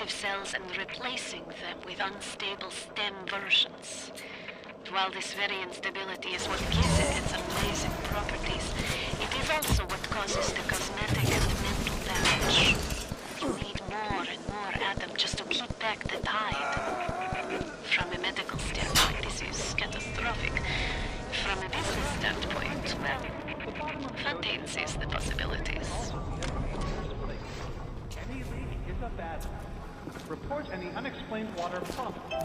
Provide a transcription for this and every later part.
active cells and replacing them with unstable stem versions. While this very instability is what gives it its amazing properties, it is also what causes the cosmetic and mental damage. You need more and more atom just to keep back the tide. From a medical standpoint, this is catastrophic. From a business standpoint, well, Fontaine sees the possibilities. Any leak is a bad one. Report any unexplained water promptly.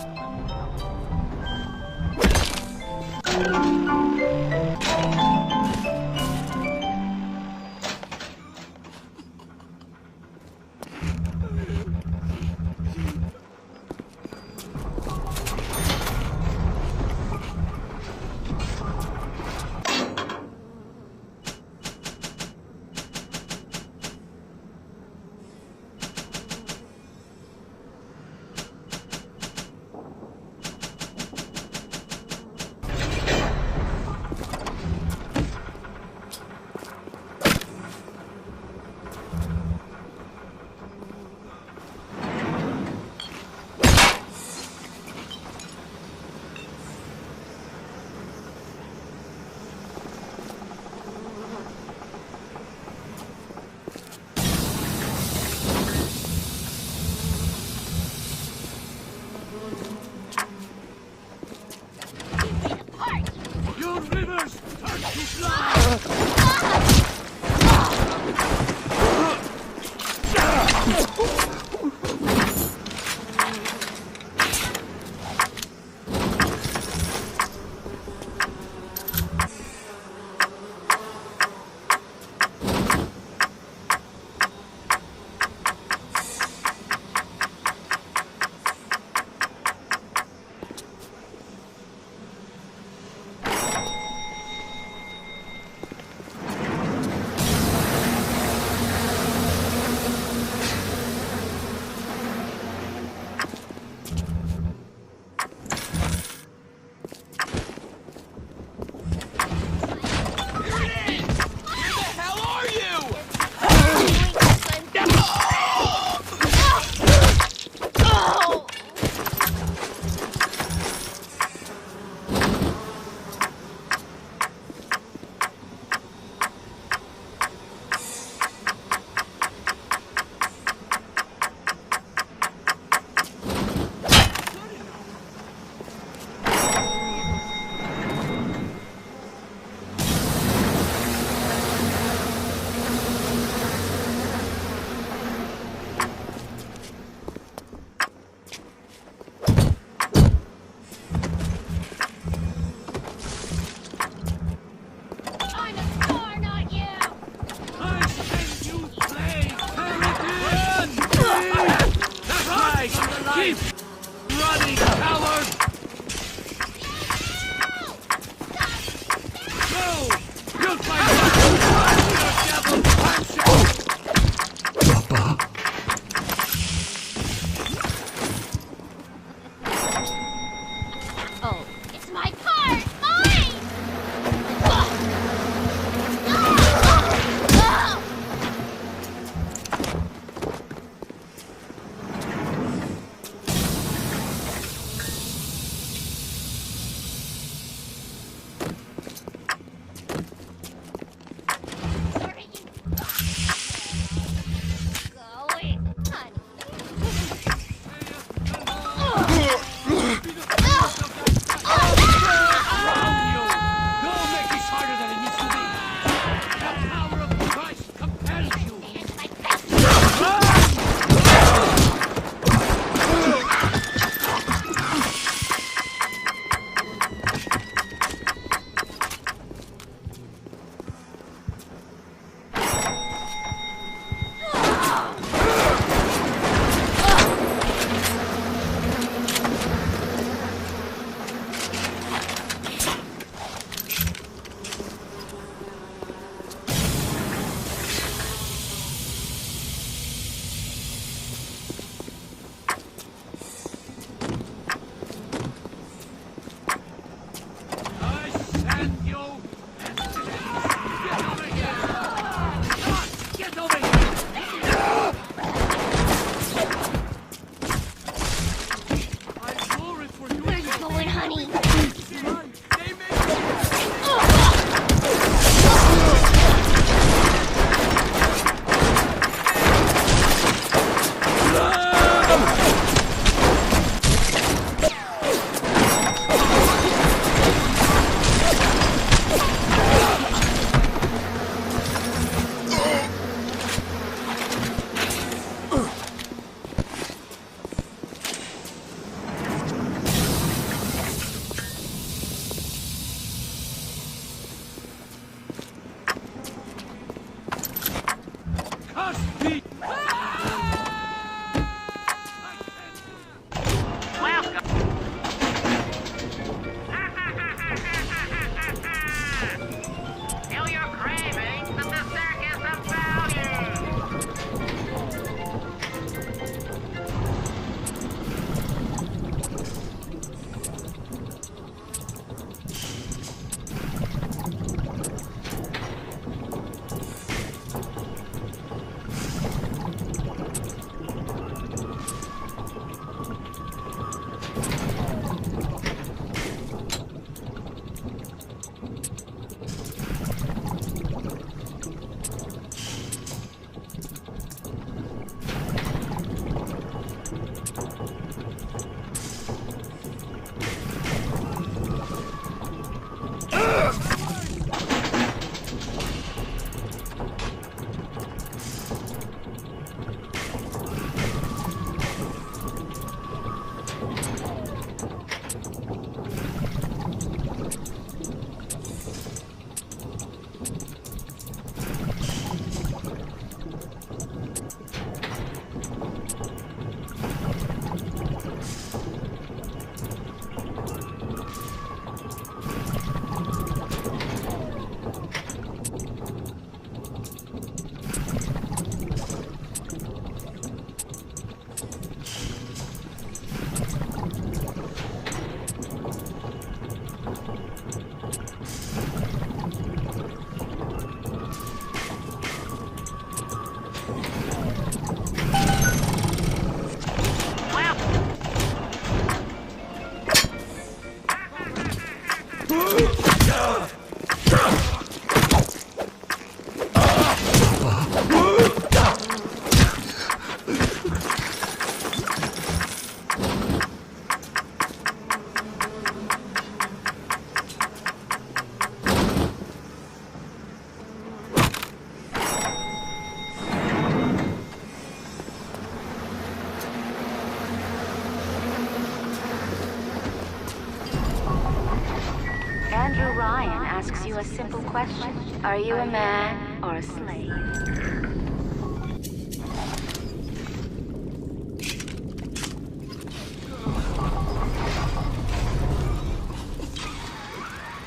simple question. Are you a man or a slave?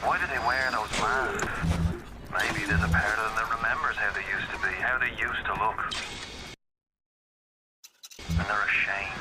Why do they wear those masks? Maybe there's a part of them that remembers how they used to be, how they used to look. And they're ashamed.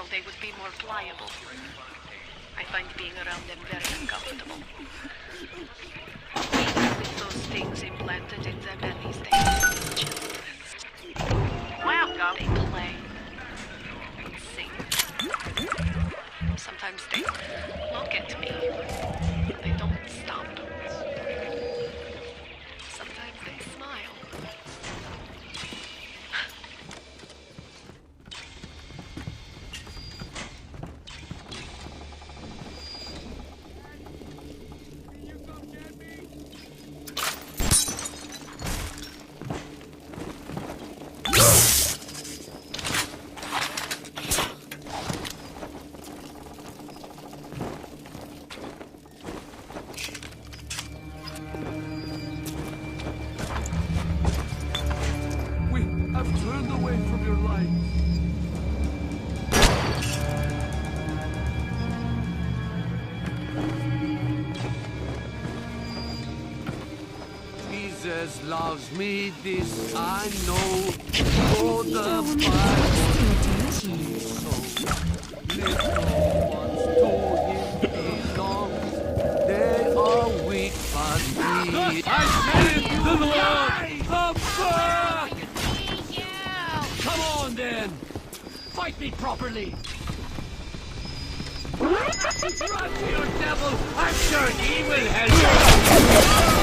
so they would be more pliable. I find being around them very uncomfortable. Even with those things implanted in them and these days, children. around? They play and sing. Sometimes they look at me. They don't stop. Sometimes they smile. I've turned away from your light. Jesus loves me, this I know. For the Bible so little ones to him belongs. They are weak, but he I saved the Lord of fuck! Come on, then! Fight me properly! Run to your devil! I'm sure he will help you!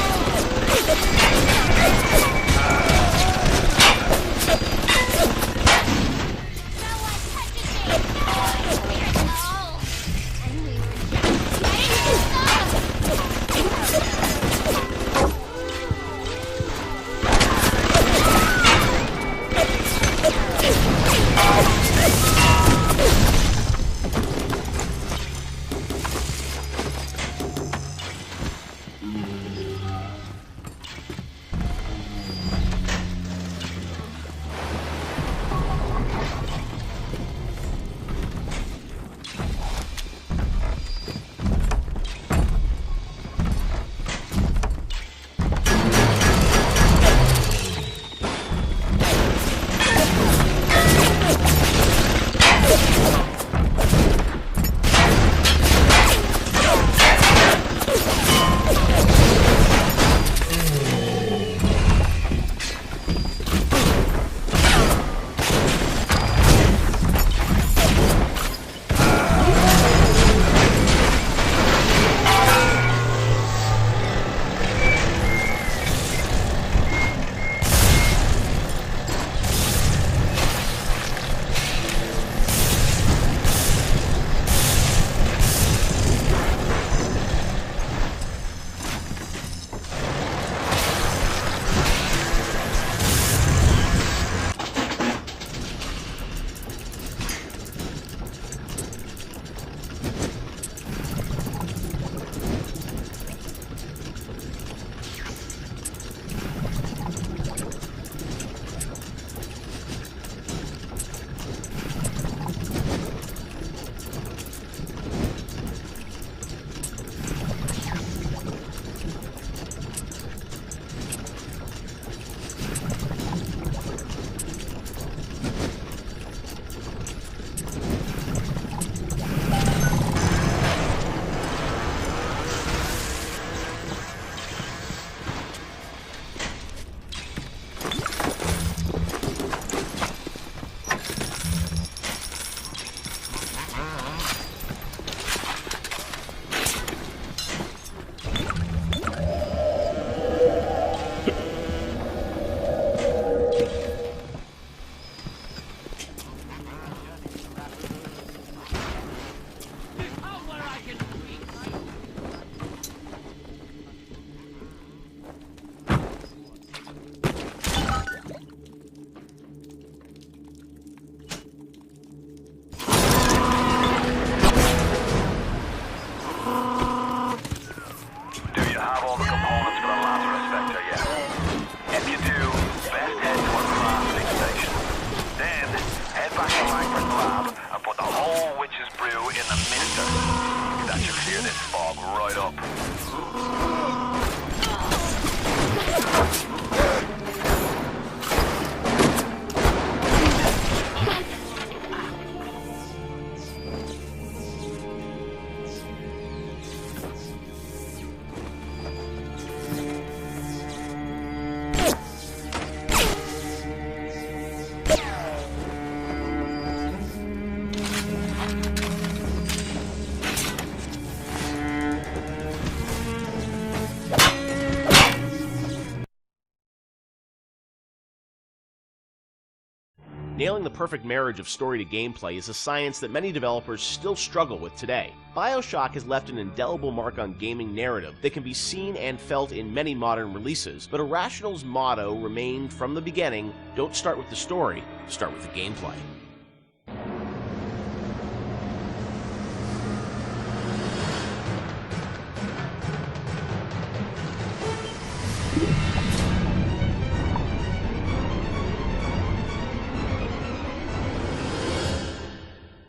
Nailing the perfect marriage of story to gameplay is a science that many developers still struggle with today. BioShock has left an indelible mark on gaming narrative that can be seen and felt in many modern releases, but Irrational's motto remained from the beginning, don't start with the story, start with the gameplay.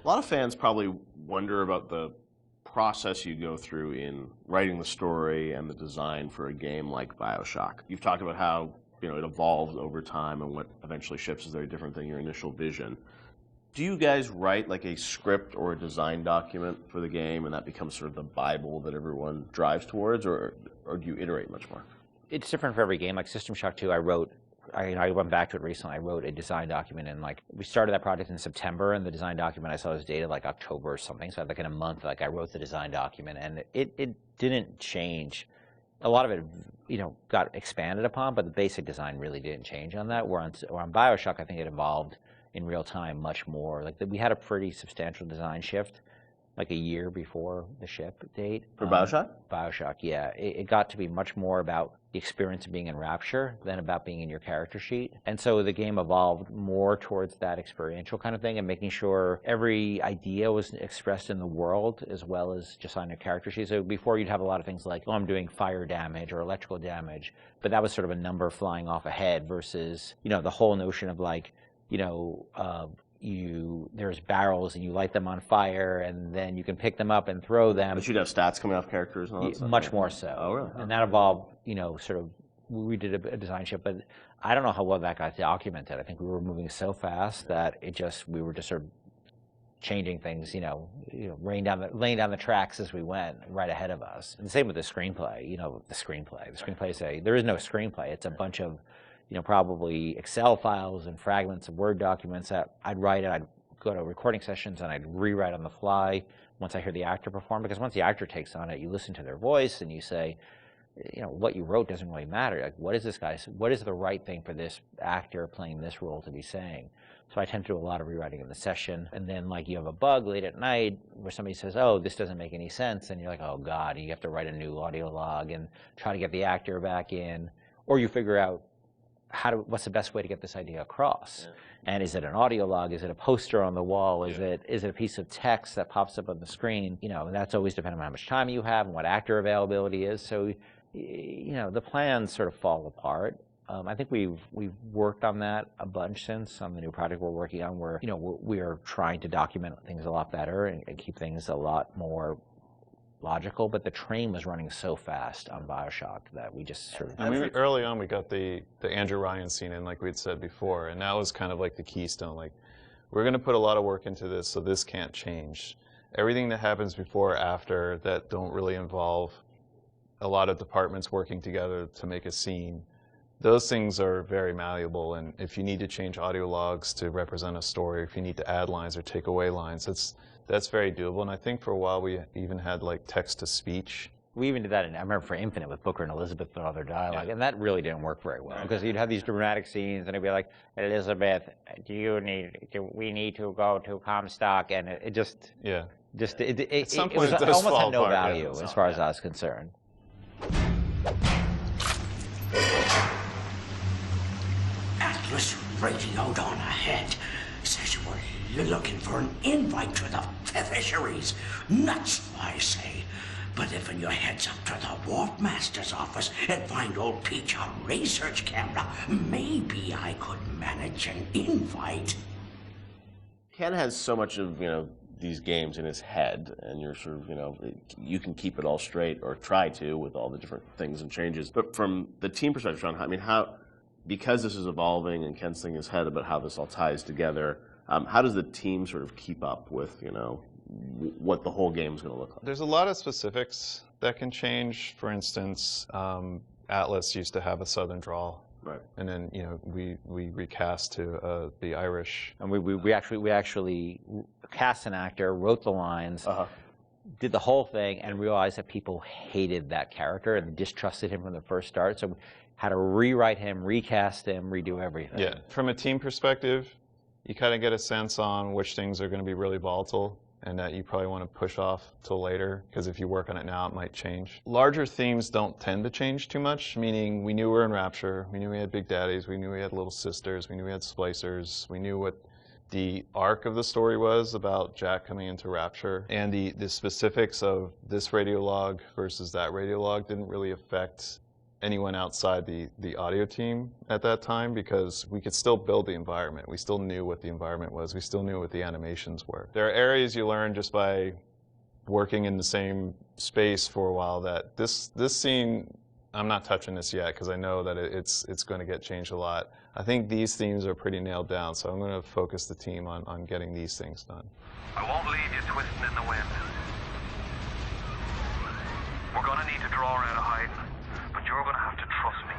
A lot of fans probably wonder about the process you go through in writing the story and the design for a game like BioShock. You've talked about how it evolves over time and what eventually ships is very different than your initial vision. Do you guys write like a script or a design document for the game and that becomes sort of the Bible that everyone drives towards, or do you iterate much more? It's different for every game. Like System Shock 2, I went back to it recently. I wrote a design document, and we started that project in September, and the design document I saw was dated like October or something. So in a month, I wrote the design document, and it didn't change. A lot of it, got expanded upon, but the basic design really didn't change on that. Where on BioShock, I think it evolved in real time much more. We had a pretty substantial design shift, like a year before the ship date. For BioShock? BioShock, yeah. It got to be much more about the experience of being in Rapture than about being in your character sheet. And so the game evolved more towards that experiential kind of thing and making sure every idea was expressed in the world as well as just on your character sheet. So before you'd have a lot of things like, I'm doing fire damage or electrical damage, but that was sort of a number flying off ahead versus, the whole notion of there's barrels and you light them on fire and then you can pick them up and throw them. But you'd have stats coming off characters and all that stuff? Much more so. Oh, really? And that evolved, we did a design shift, but I don't know how well that got documented. I think we were moving so fast that we were just sort of changing things, laying down the tracks as we went right ahead of us. And the same with the screenplay, the screenplay, there is no screenplay. It's a bunch of probably Excel files and fragments of Word documents that I'd write and I'd go to recording sessions and I'd rewrite on the fly once I hear the actor perform. Because once the actor takes on it, you listen to their voice and you say, what you wrote doesn't really matter. What is the right thing for this actor playing this role to be saying? So I tend to do a lot of rewriting in the session. And then you have a bug late at night where somebody says, oh, this doesn't make any sense. And you're like, oh God, and you have to write a new audio log and try to get the actor back in. Or you figure out what's the best way to get this idea across? Yeah. And is it an audio log? Is it a poster on the wall? Is it a piece of text that pops up on the screen? That's always depending on how much time you have and what actor availability is. So, the plans sort of fall apart. I think we've worked on that a bunch since on the new project we're working on where, we are trying to document things a lot better and keep things a lot more logical, but the train was running so fast on BioShock that we just sort of... early on, we got the Andrew Ryan scene in, like we'd said before, and that was kind of like the keystone. We're going to put a lot of work into this, so this can't change. Everything that happens before or after that don't really involve a lot of departments working together to make a scene, those things are very malleable, and if you need to change audio logs to represent a story, if you need to add lines or take away lines, that's very doable. And I think for a while we even had text-to-speech. We even did that, I remember for Infinite with Booker and Elizabeth and all their dialogue, and that really didn't work very well because you'd have these dramatic scenes and it'd be like, Elizabeth, we need to go to Comstock, and it just... Yeah. It almost had no value as far as I was concerned. Atlas radio on ahead says you were looking for an invite to the fisheries. Nuts, I say. But if your heads up to the Wharf Master's office and find old Peach on research camera, maybe I could manage an invite. Ken has so much of, these games in his head, and you're sort of, you can keep it all straight or try to with all the different things and changes. But from the team perspective, Sean, because this is evolving and Ken's thinking in his head about how this all ties together, how does the team sort of keep up with, what the whole game is going to look like? There's a lot of specifics that can change. For instance, Atlas used to have a Southern drawl. Right. And then, we recast to the Irish. And we actually cast an actor, wrote the lines, did the whole thing, and realized that people hated that character and distrusted him from the first start. So we had to rewrite him, recast him, redo everything. Yeah. From a team perspective, you kind of get a sense on which things are going to be really volatile and that you probably want to push off till later, because if you work on it now, it might change. Larger themes don't tend to change too much, meaning we knew we were in Rapture, we knew we had Big Daddies, we knew we had Little Sisters, we knew we had Splicers, we knew what the arc of the story was about Jack coming into Rapture, and the specifics of this radiolog versus that radiolog didn't really affect anyone outside the audio team at that time, because we could still build the environment. We still knew what the environment was. We still knew what the animations were. There are areas you learn just by working in the same space for a while that this scene, I'm not touching this yet because I know that it's going to get changed a lot. I think these themes are pretty nailed down, so I'm going to focus the team on getting these things done. I won't leave you twisting in the wind. We're gonna need to draw out of hiding, but you're gonna have to trust me.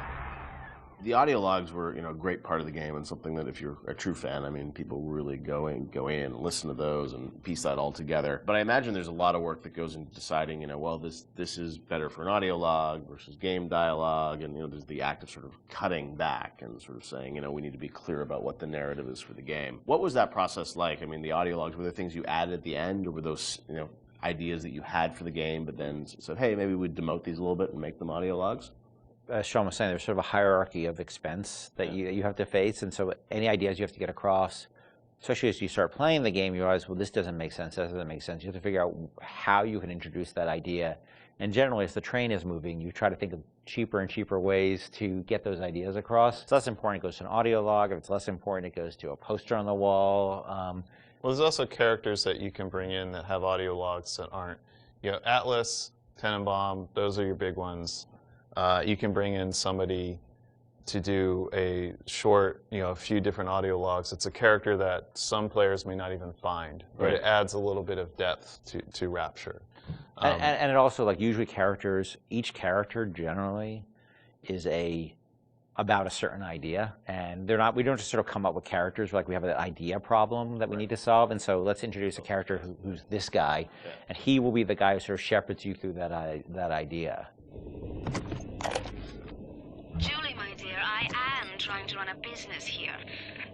The audio logs were, a great part of the game, and something that if you're a true fan, I mean, people really go in and listen to those and piece that all together. But I imagine there's a lot of work that goes into deciding, well, this is better for an audio log versus game dialogue, and there's the act of sort of cutting back and sort of saying, we need to be clear about what the narrative is for the game. What was that process like? I mean, the audio logs, were there things you added at the end, or were those, ideas that you had for the game, but then said, hey, maybe we'd demote these a little bit and make them audio logs? As Sean was saying, there's sort of a hierarchy of expense that you have to face, and so any ideas you have to get across, especially as you start playing the game, you realize, well, this doesn't make sense, that doesn't make sense. You have to figure out how you can introduce that idea. And generally, as the train is moving, you try to think of cheaper and cheaper ways to get those ideas across. It's less important, it goes to an audio log. If it's less important, it goes to a poster on the wall. Well, there's also characters that you can bring in that have audio logs that aren't. Atlas, Tenenbaum, those are your big ones. You can bring in somebody to do a short, a few different audio logs. It's a character that some players may not even find, but Right. it adds a little bit of depth to Rapture. And it also, usually characters, each character generally is about a certain idea, and we don't just sort of come up with characters, we have an idea problem that we need to solve, and so let's introduce a character who's this guy, and he will be the guy who sort of shepherds you through that idea. Julie, my dear, I am trying to run a business here.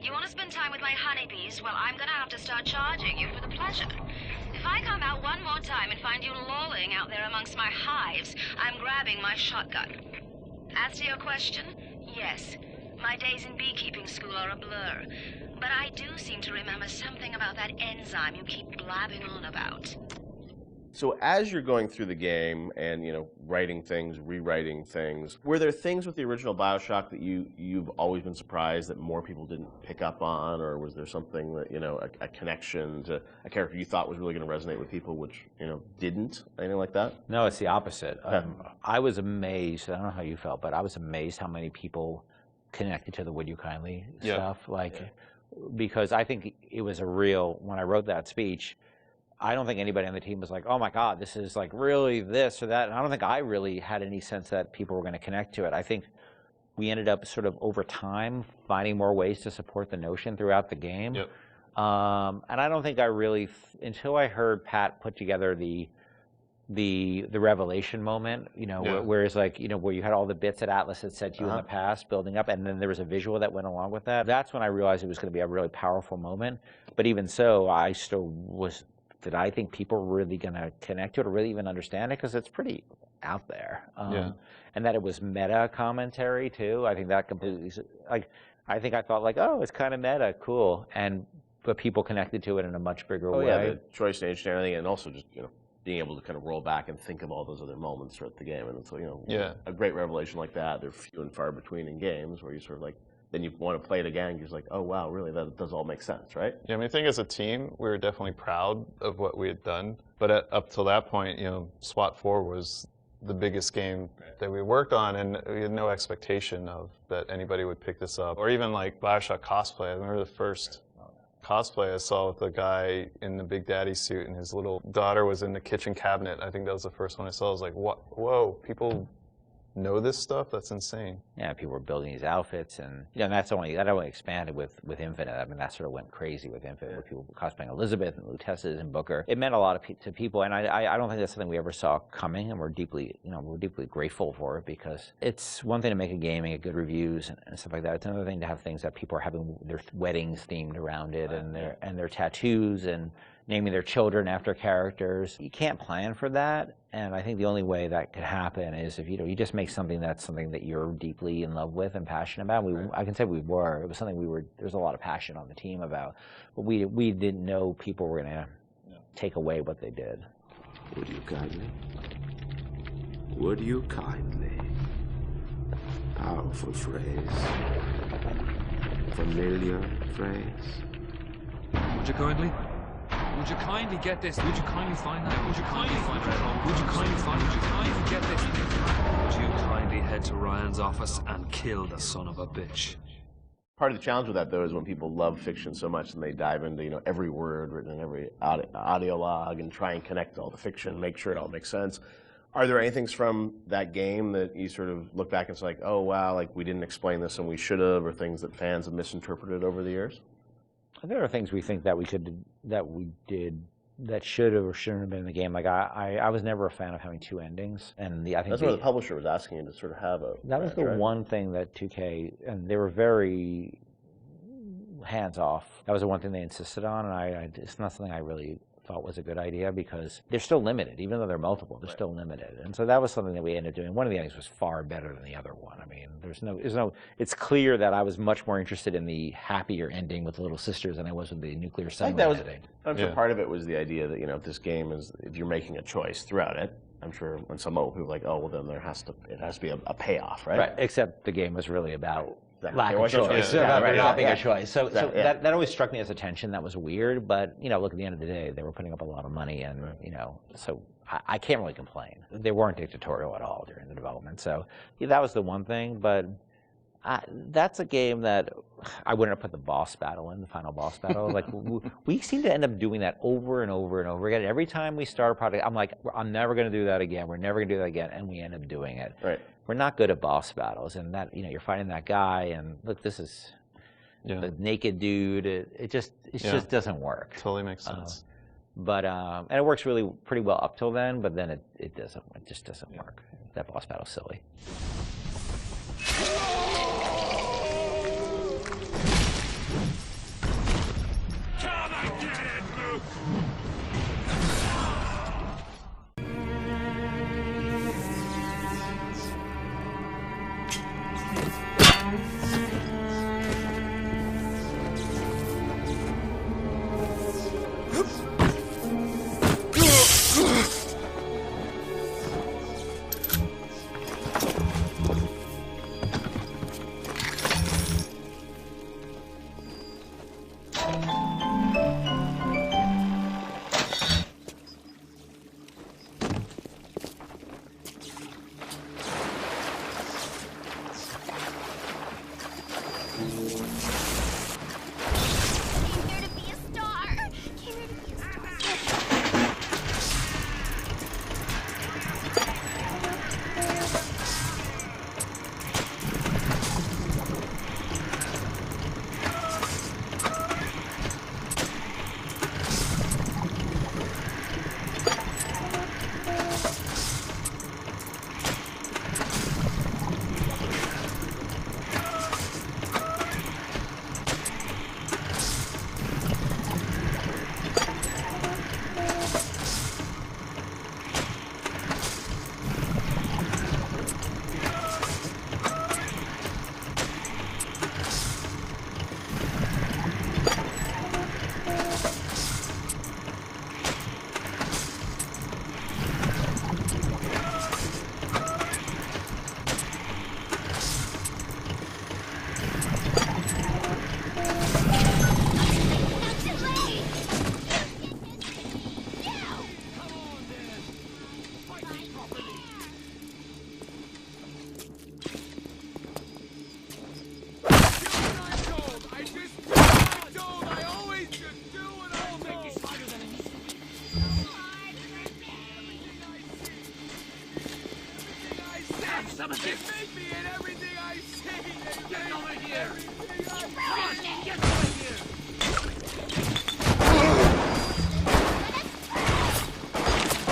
You want to spend time with my honeybees? Well, I'm gonna have to start charging you for the pleasure. If I come out one more time and find you lolling out there amongst my hives, I'm grabbing my shotgun. As to your question, yes, my days in beekeeping school are a blur, but I do seem to remember something about that enzyme you keep blabbing on about. So as you're going through the game and, writing things, rewriting things, were there things with the original BioShock that you've always been surprised that more people didn't pick up on, or was there something that, a connection to a character you thought was really going to resonate with people, which, didn't? Anything like that? No, it's the opposite. I was amazed, I don't know how you felt, but I was amazed how many people connected to the Would You Kindly stuff. Because I think it was when I wrote that speech, I don't think anybody on the team was like, oh my God, this is really this or that. And I don't think I really had any sense that people were going to connect to it. I think we ended up sort of over time finding more ways to support the notion throughout the game. Yep. And I don't think I really, until I heard Pat put together the revelation moment, where it's where you had all the bits that Atlas had said to you in the past building up, and then there was a visual that went along with that. That's when I realized it was going to be a really powerful moment. But even so, I still did I think people were really going to connect to it or really even understand it? Because it's pretty out there. And that it was meta commentary, too. I think that completely, I think I thought oh, it's kind of meta, cool. But people connected to it in a much bigger way. Yeah, the choice and age and everything, and also just, being able to kind of roll back and think of all those other moments throughout the game. And so, a great revelation like that, they're few and far between in games where you sort of then you want to play it again, you're just oh wow, really, that does all make sense, right? Yeah, I think as a team, we were definitely proud of what we had done. But up till that point, SWAT 4 was the biggest game that we worked on, and we had no expectation of that anybody would pick this up. Or even BioShock cosplay. I remember the first cosplay I saw with the guy in the Big Daddy suit, and his little daughter was in the kitchen cabinet. I think that was the first one I saw. I was like, whoa, people know this stuff, that's insane. Yeah, people were building these outfits, and and that only expanded with Infinite. I mean, that sort of went crazy with Infinite, with people cosplaying Elizabeth and Luteces and Booker. It meant a lot to people, and I don't think that's something we ever saw coming, and we're deeply grateful for it, because it's one thing to make a game and get good reviews and stuff like that. It's another thing to have things that people are having their weddings themed around it, and their tattoos and naming their children after characters. You can't plan for that, and I think the only way that could happen is if you just make something that's something that you're deeply in love with and passionate about. I can say we were. It was something there's a lot of passion on the team about, but we didn't know people were going to take away what they did. Would you kindly? Would you kindly? Powerful phrase. Familiar phrase. Would you kindly? Would you kindly get this? Would you kindly find that? Would you kindly find that? Would you kindly find? Would you kindly get this? Would you kindly head to Ryan's office and kill the son of a bitch? Part of the challenge with that, though, is when people love fiction so much and they dive into every word written in every audio log and try and connect all the fiction, make sure it all makes sense. Are there any things from that game that you sort of look back and say, like, oh wow, like we didn't explain this and we should have, or things that fans have misinterpreted over the years? There are things we think that we did that should have or shouldn't have been in the game. Like I was never a fan of having two endings, and I think that's what the publisher was asking you to sort of have a. That was the one thing that 2K, and they were very hands off. That was the one thing they insisted on, and it's not something I really thought was a good idea, because they're still limited, even though they're multiple. They're still limited, and so that was something that we ended up doing. One of the endings was far better than the other one. I mean, there's no. It's clear that I was much more interested in the happier ending with the little sisters than I was with the nuclear submarine ending. I'm sure part of it was the idea that if this game is, if you're making a choice throughout it, I'm sure when some people are like, oh well, then it has to be a payoff, right? Right. Except the game was really about lack of of choice. Yeah, About not being a choice. So that always struck me as a tension that was weird. But look, at the end of the day, they were putting up a lot of money, and so I can't really complain. They weren't dictatorial at all during the development. So that was the one thing. But that's a game that I wouldn't have put the boss battle in, the final boss battle. Like we seem to end up doing that over and over and over again. Every time we start a project, I'm like, I'm never going to do that again. We're never going to do that again, and we end up doing it. Right. We're not good at boss battles, and that you're fighting that guy, and look, this is the naked dude. It just doesn't work. Totally makes sense. And it works pretty well up till then, but then it doesn't. It just doesn't work. That boss battle's silly. some of this! They make me in everything I see! Get over here! Come on, get over here!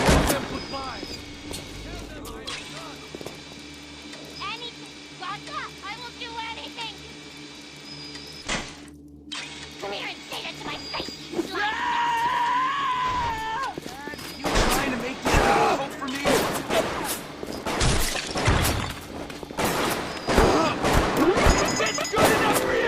Tell them goodbye! Tell them I am done! Anything! Vodka, I will do anything! Come here and say that to my face, you slut! You trying to make this difficult for me? Is this good enough for you?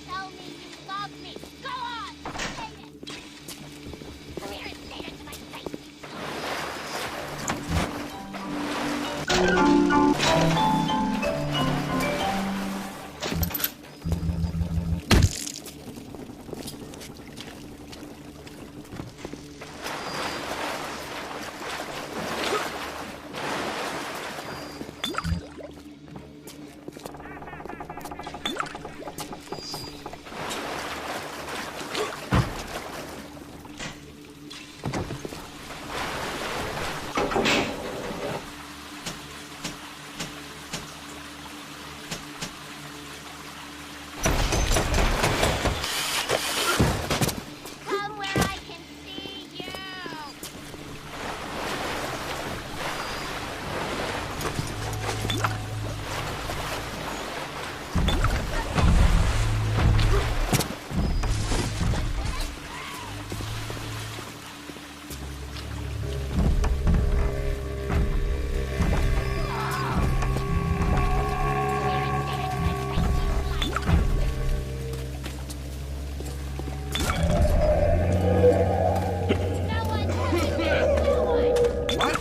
Tell me you love me! Go on! Say it! Come here and say that to my face! Come where I can see you! No one touches me! No one!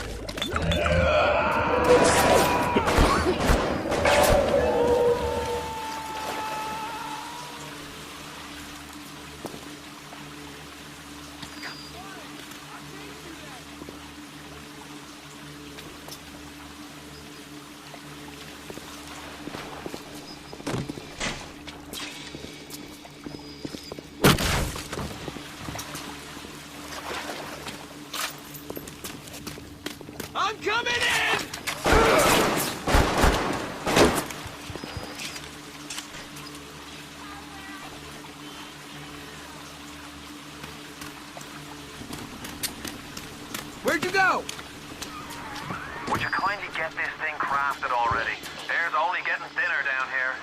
I'm coming in! Where'd you go? Would you kindly get this thing crafted already? Air's only getting thinner down here.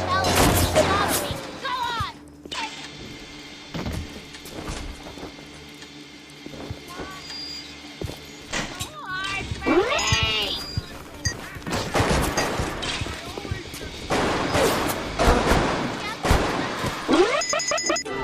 Tell me you love me! Go on! Hard for me! Live like me!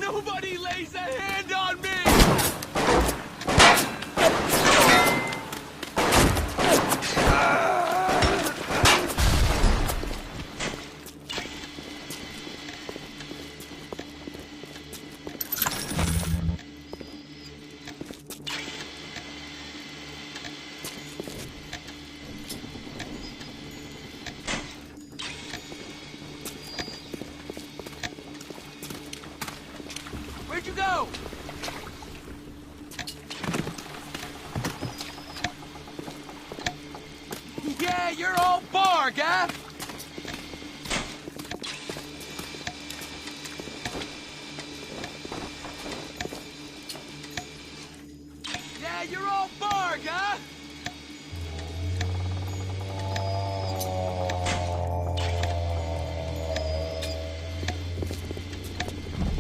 Nobody lays a hand on me! Where'd you go? Yeah, you're all barg, huh? Yeah, you're all barg, huh?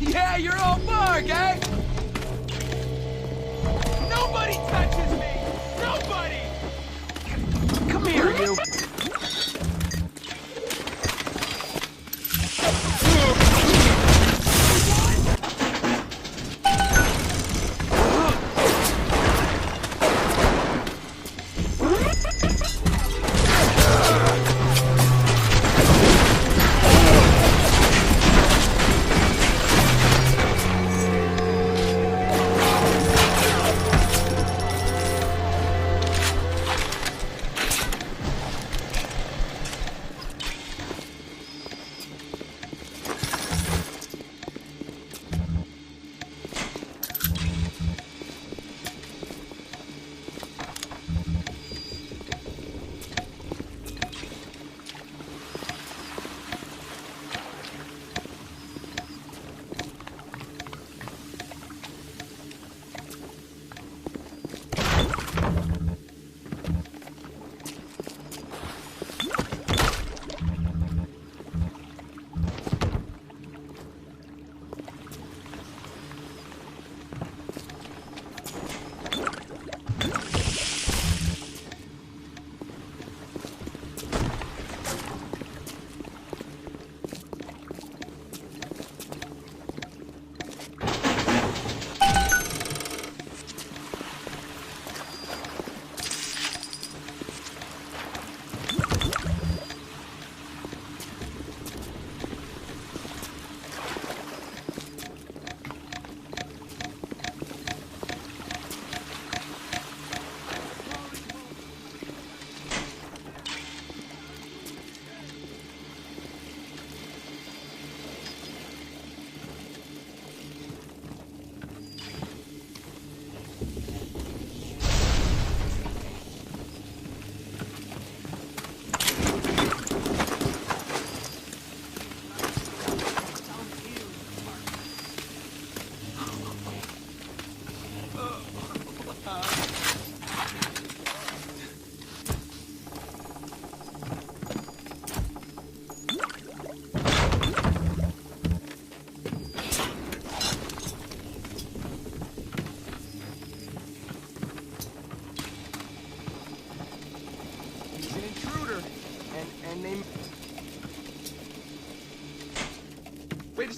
Yeah, you're all barg, eh? Nobody touches me! Nobody! Come here, you!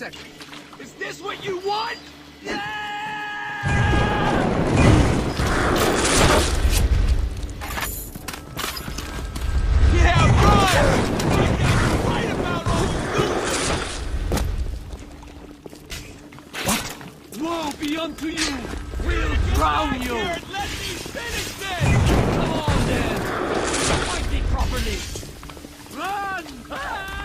second. Is this what you want? Yeah! Yeah, right! Right about all. Woe be unto you! We'll drown you! Let me finish this! Come on then! Fight me properly! Run! Run!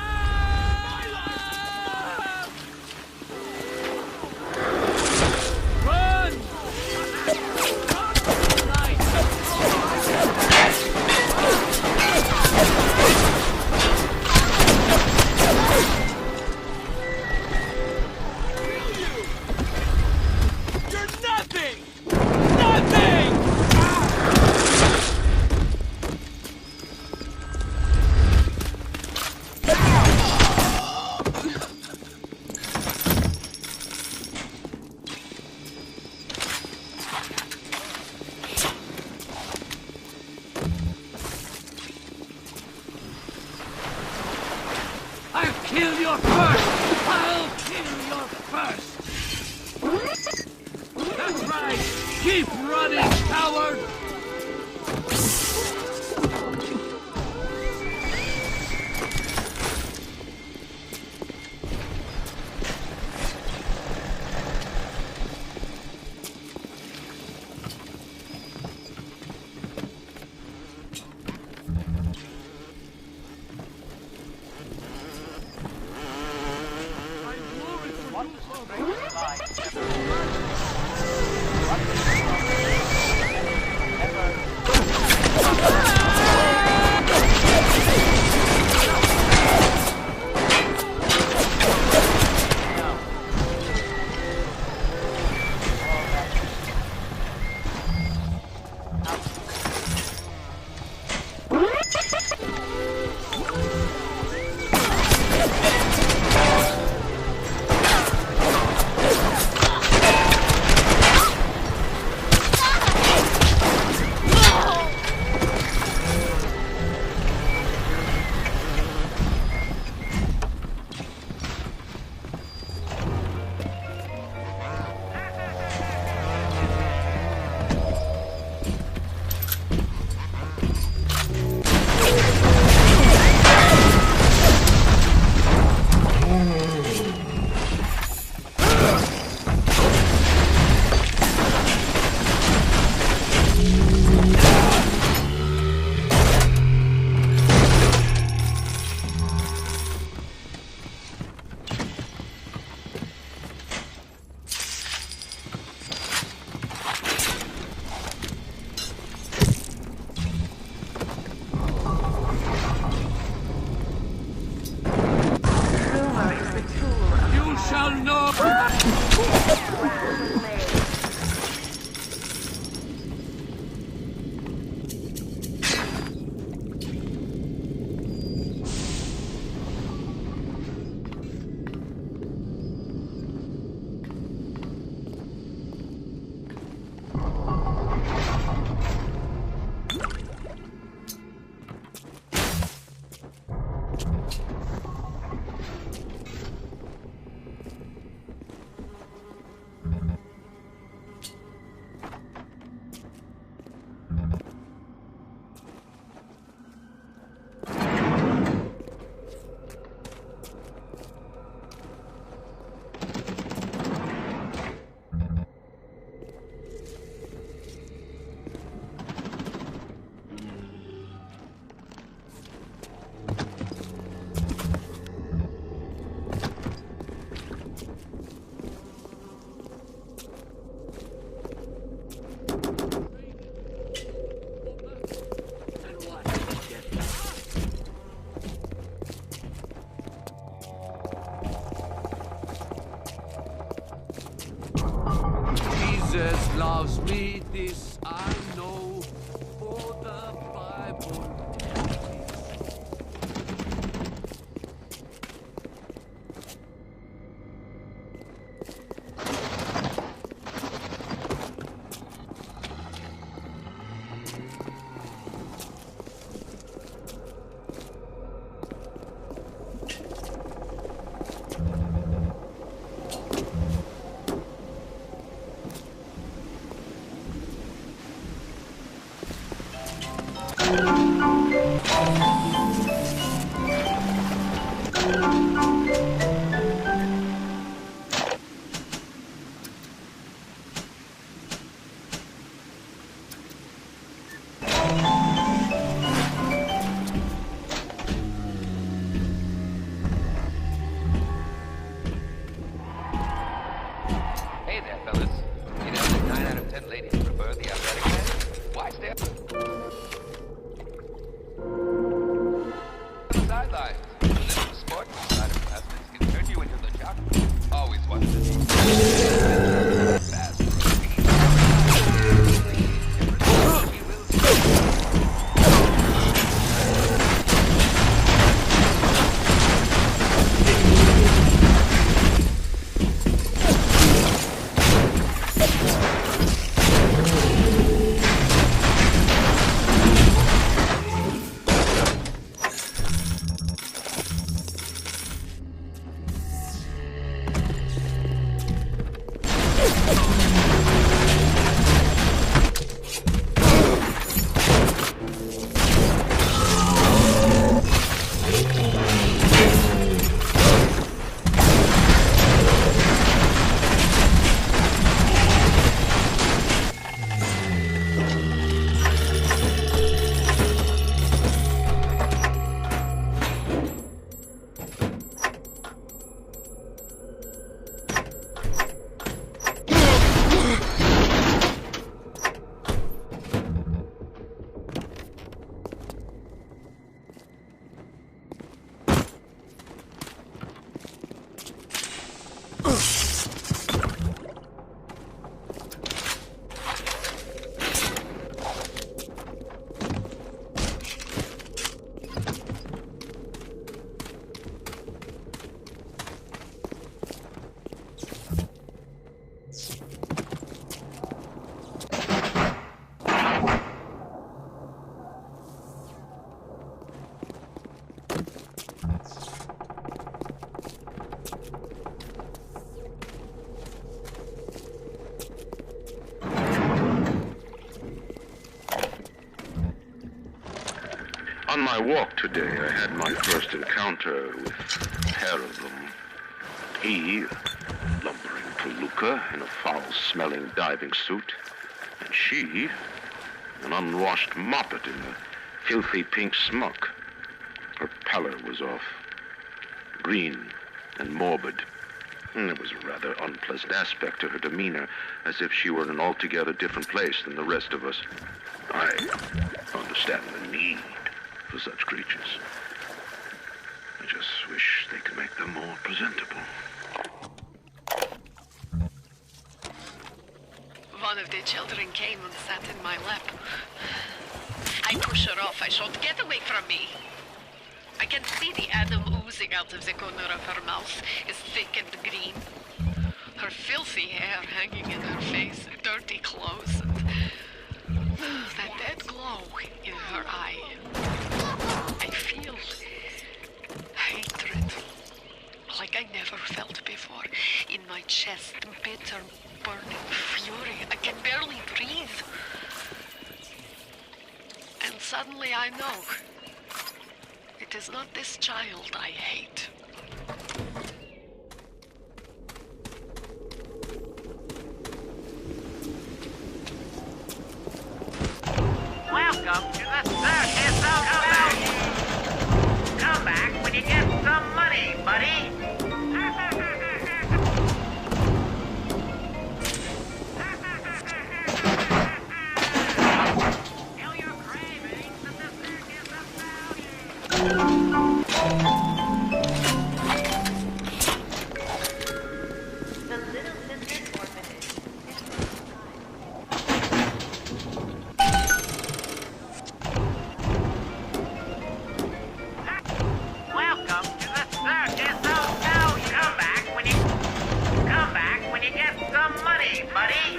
You're nothing! Nothing! I'll kill your first! I'll kill your first! That's right! Keep running, coward! You shall know! Jesus loves me, this I know, for the Bible teaches. Hey there, fellas. You know that 9 out of 10 ladies prefer the athletic man? Why stay up? Sidelines. The little sport side of investments can turn you into the jock. Always watch the fast. On my walk today, I had my first encounter with a pair of them. He, lumbering palooka in a foul-smelling diving suit, and she, an unwashed moppet in a filthy pink smock. Her pallor was off, green and morbid. And there was a rather unpleasant aspect to her demeanor, as if she were in an altogether different place than the rest of us. I understand the need for such creatures. I just wish they could make them more presentable. One of the children came and sat in my lap. I push her off. I shout, "Get away from me!" I can see the Adam oozing out of the corner of her mouth. It's thick and green. Her filthy hair hanging in her face, dirty clothes, and that dead glow in her eye. I feel hatred, like I never felt before. In my chest, bitter, burning fury. I can barely breathe. And suddenly I know. It is not this child I hate. Welcome to the circus of value. Come back when you get some money, buddy. Tell your cravings that the circus of value. The Little Sisters Orphanage. Welcome to the circus of value. Come back when you get some money, buddy.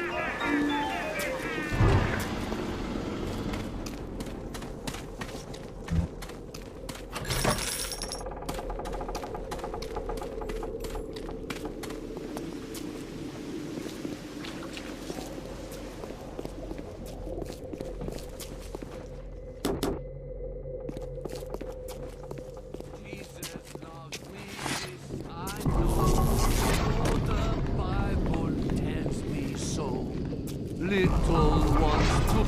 Little ones to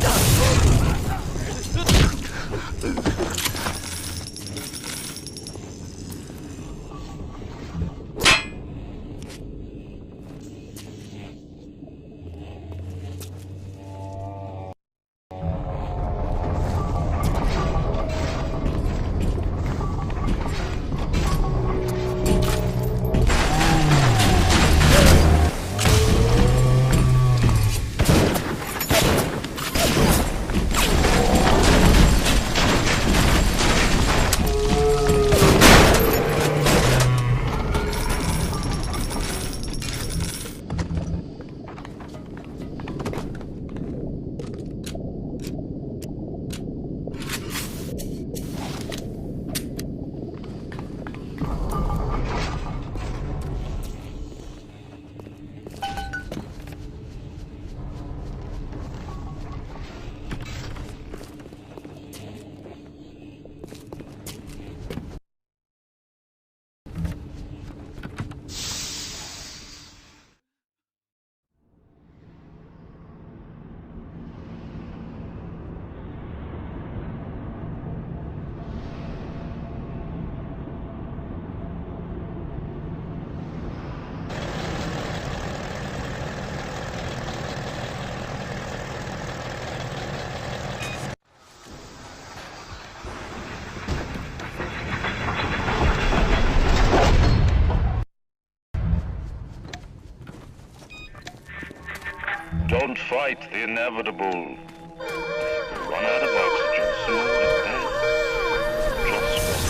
Don't fight the inevitable. You'll run out of oxygen soon, and then just wait.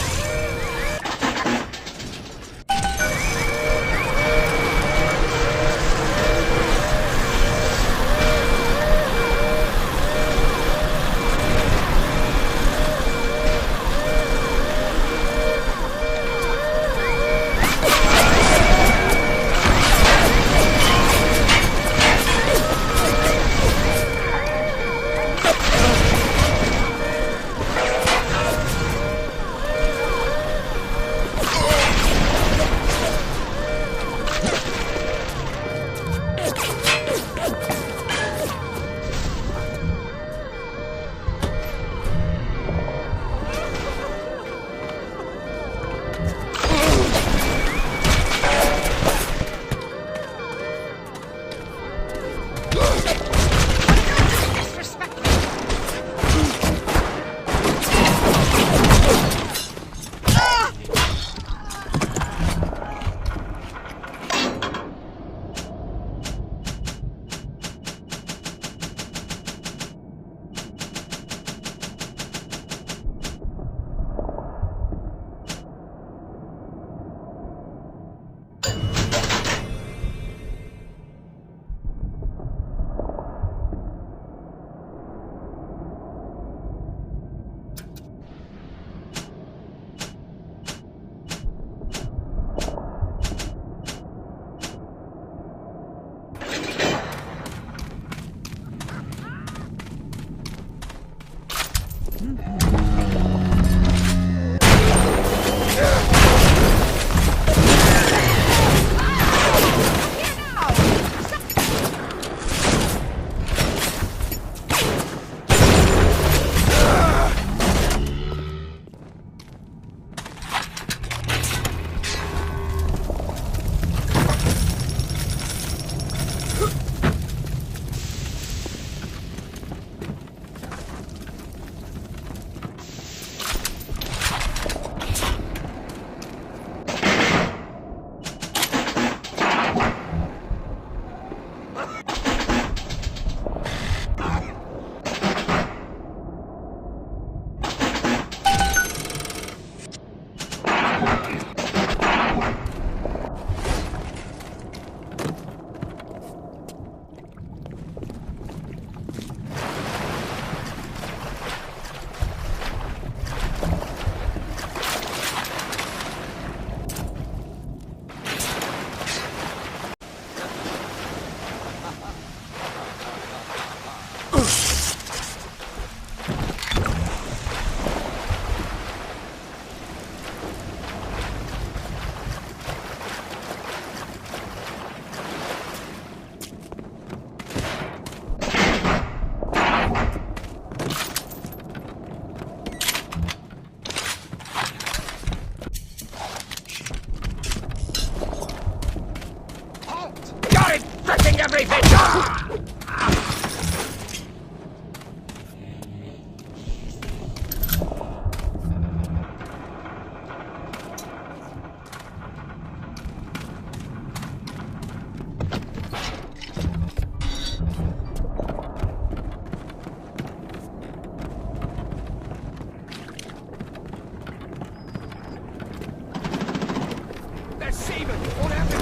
Let's save it! Won't have to...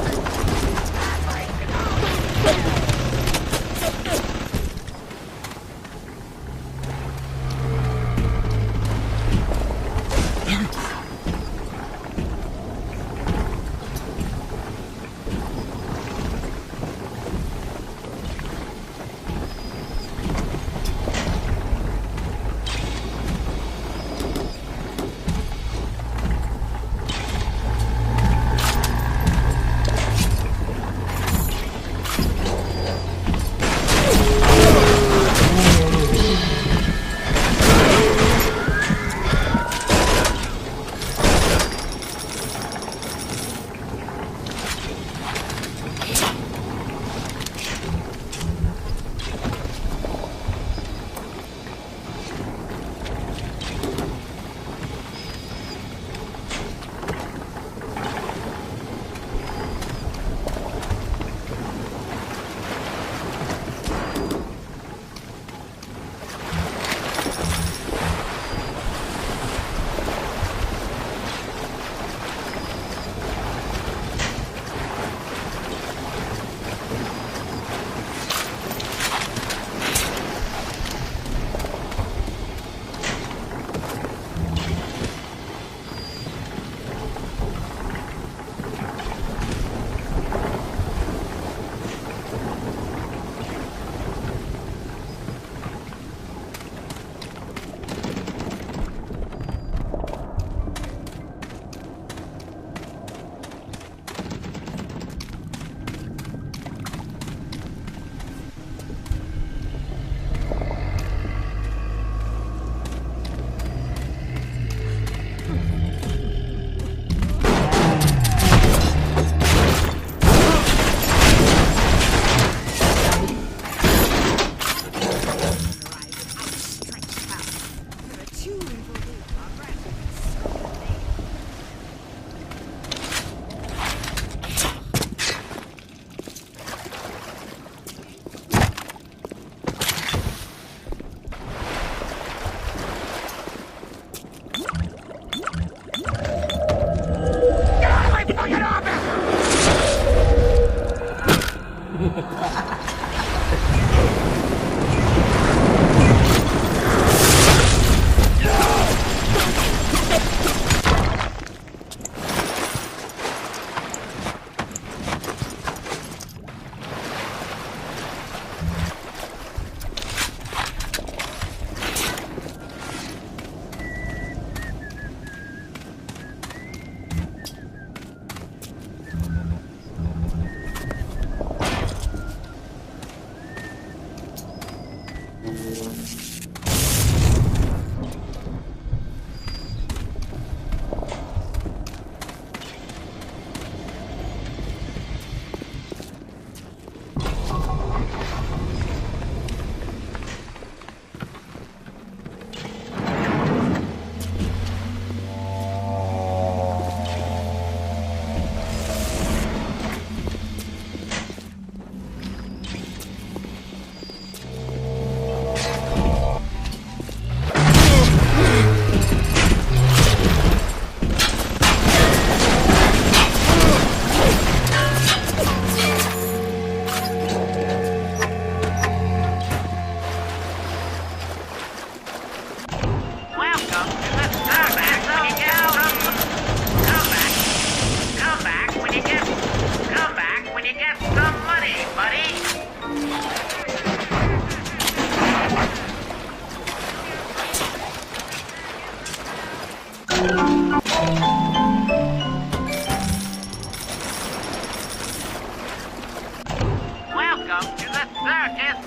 Welcome to the circus.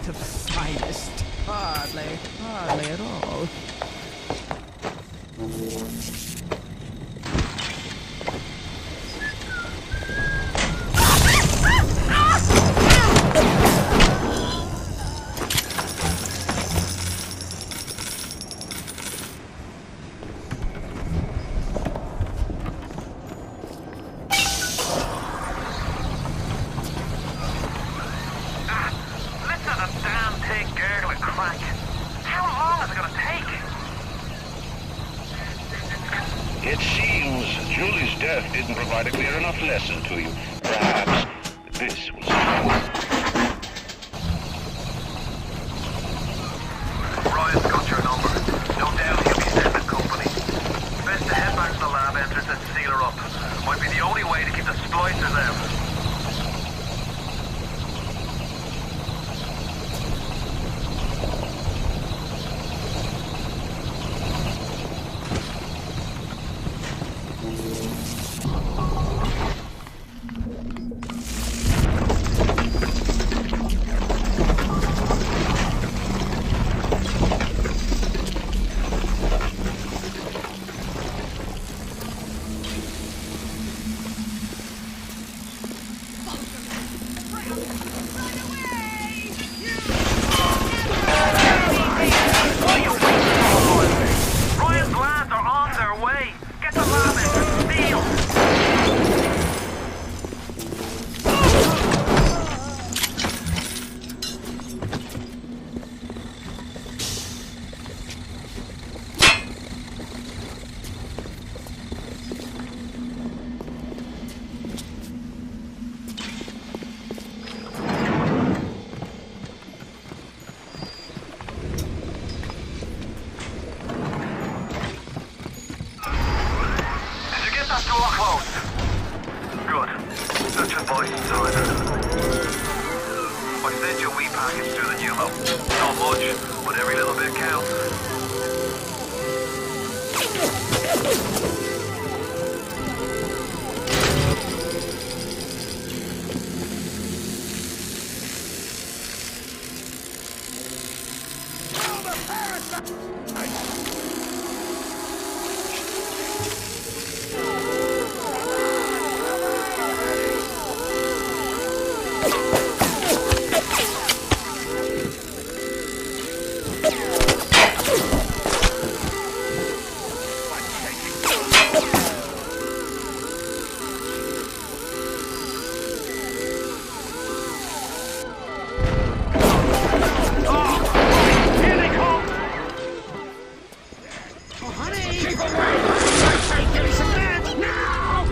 The finest. Hardly at all. It seems Julie's death didn't provide a clear enough lesson to you. Perhaps this was Ryan's got your number. No doubt he'll be sending company. Best to head back to the lab entrance and seal her up. Might be the only way to keep the splicers out. Oh, honey! Keep away! Give me some land! Now!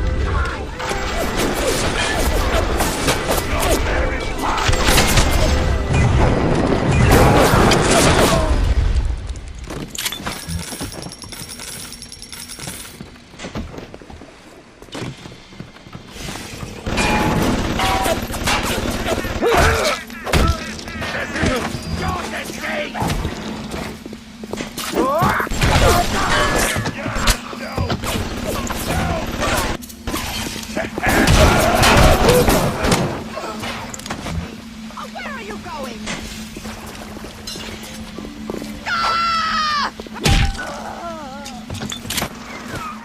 Where are you going?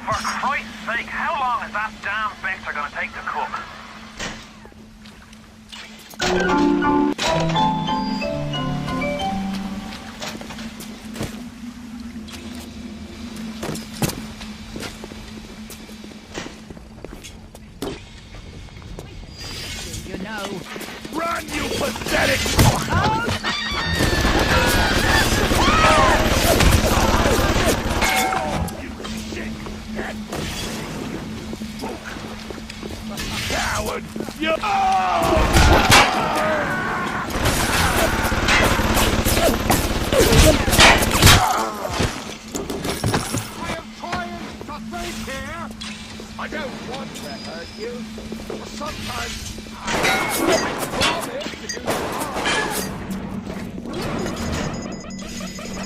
For Christ's sake, how long is that damn vector gonna take to cook? You know. Run, you pathetic! Coward! You... I don't want to hurt you, but sometimes I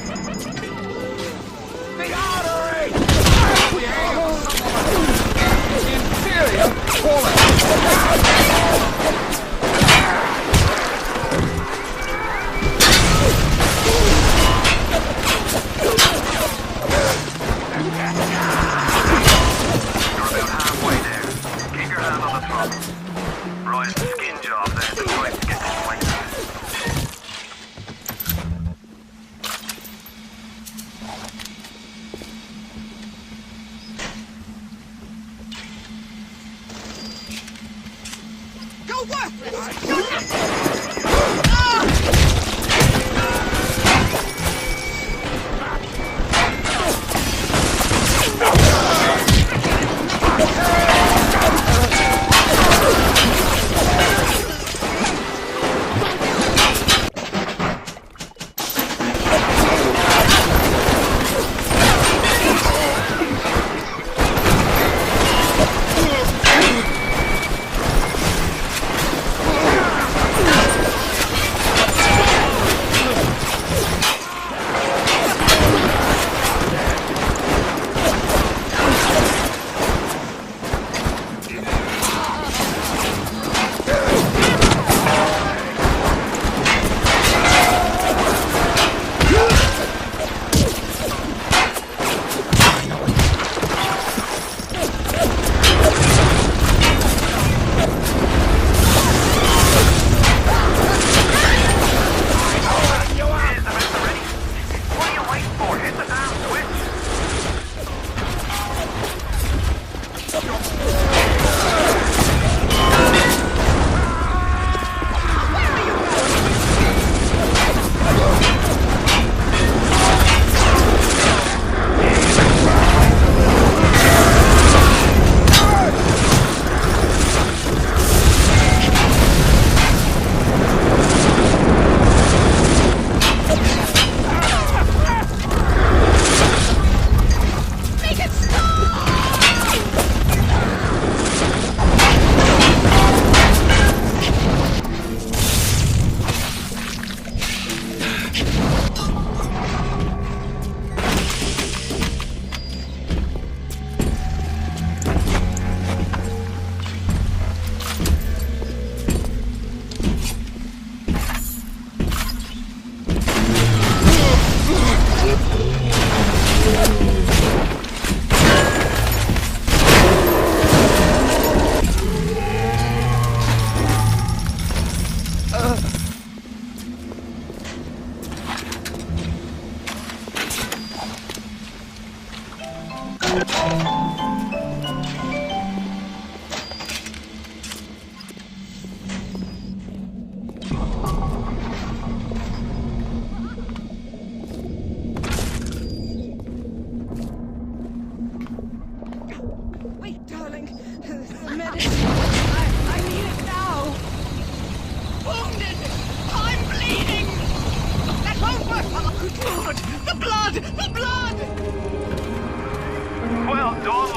promise to do the artery! Inferior quality! Keep your hand on the throttle. Brian's skin job there to try to get this place. Go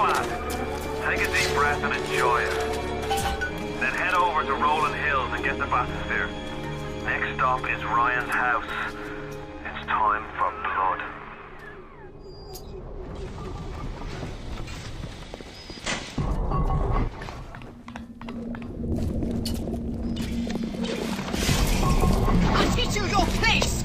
lad. Take a deep breath and enjoy it. Then head over to Rolling Hills and get the bathysphere. Next stop is Ryan's house. It's time for blood. I'll teach you your place!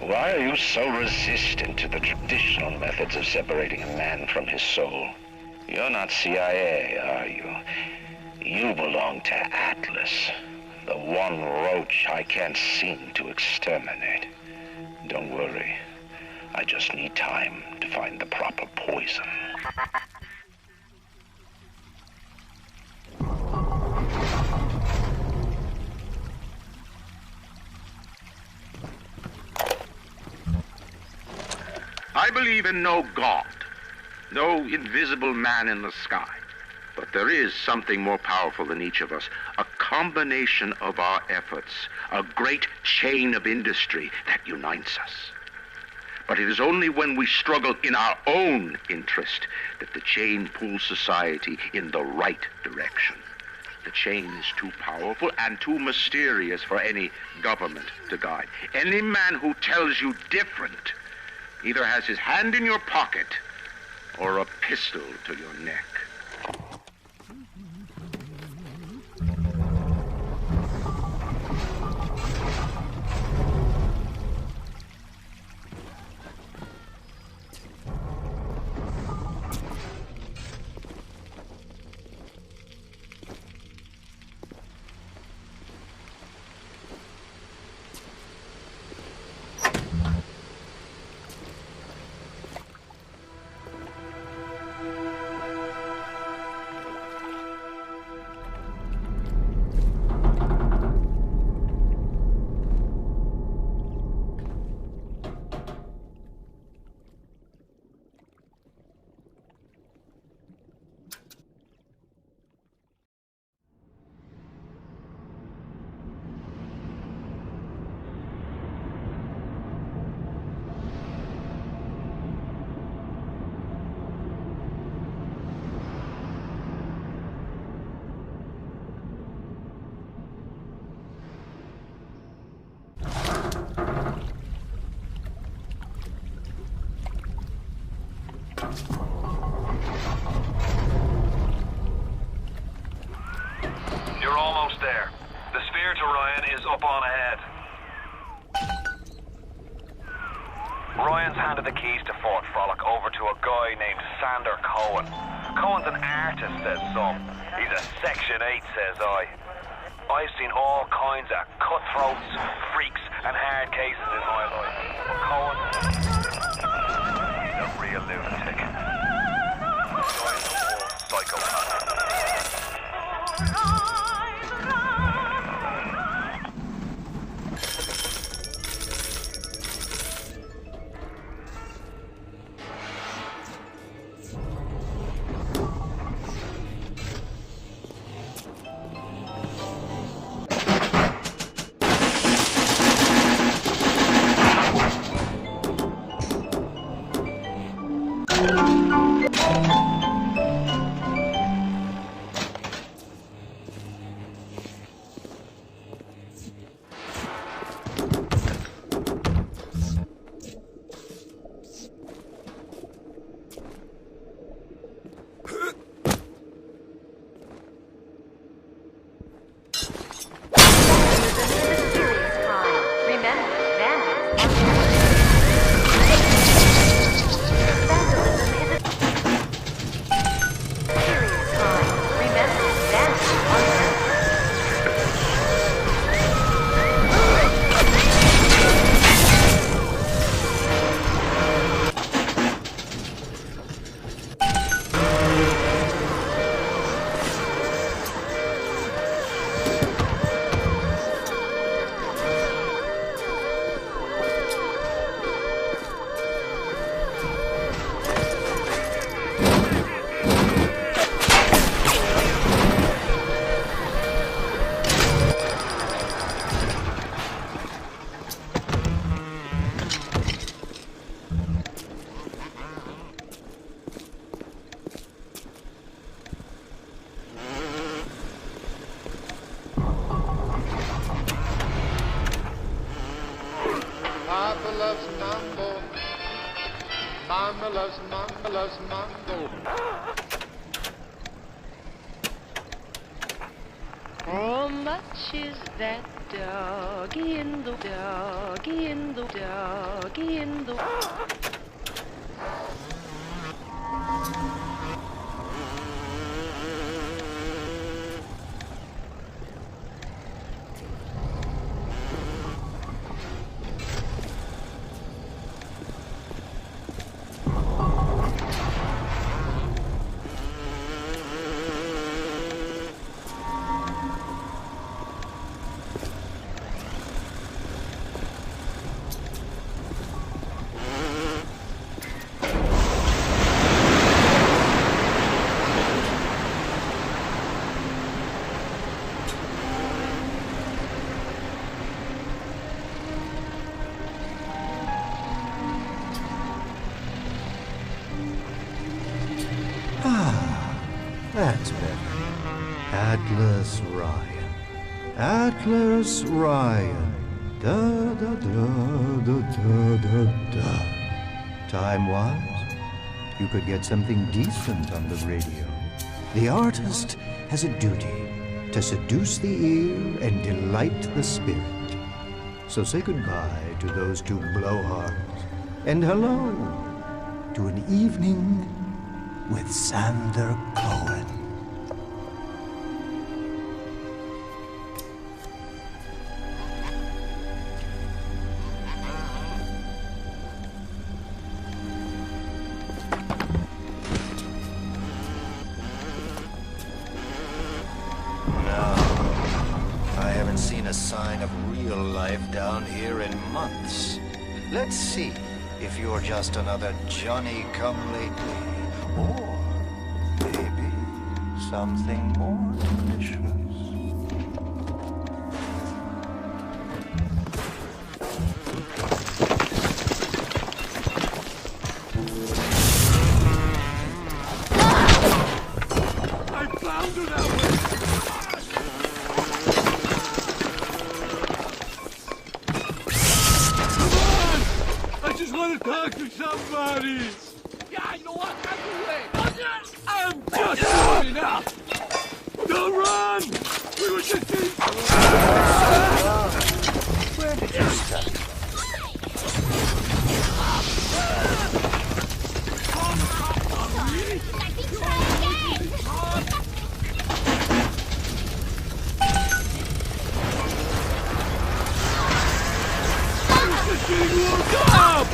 Why are you so resistant to the traditional methods of separating a man from his soul? You're not CIA, are you? You belong to Atlas, the one roach I can't seem to exterminate. Don't worry. I just need time to find the proper poison. I believe in no God, no invisible man in the sky. But there is something more powerful than each of us, a combination of our efforts, a great chain of industry that unites us. But it is only when we struggle in our own interest that the chain pulls society in the right direction. The chain is too powerful and too mysterious for any government to guide. Any man who tells you different either has his hand in your pocket or a pistol to your neck. You're almost there. The sphere to Ryan is up on ahead. Ryan's handed the keys to Fort Frolic over to a guy named Sander Cohen. Cohen's an artist, says some. He's a Section 8, says I. I've seen all kinds of cutthroats, freaks, and hard cases in my life. But Cohen, he's a real lunatic. Psychopath. Mama loves mambo. How much is that doggy in the doggy in the doggy in the That's better. Atlas Ryan. Atlas Ryan. Da da da da da da da. Time-wise, you could get something decent on the radio. The artist has a duty to seduce the ear and delight the spirit. So say goodbye to those two blowhards, and hello to an evening with Sander Cohen. I haven't seen a sign of real life down here in months. Let's see if you're just another Johnny-come-lately, or maybe something more delicious. I found her that way! I just want to talk to somebody! Yeah, you know what? I'm just warming up! Don't run! We were just getting... Where did you start? Getting warmed up!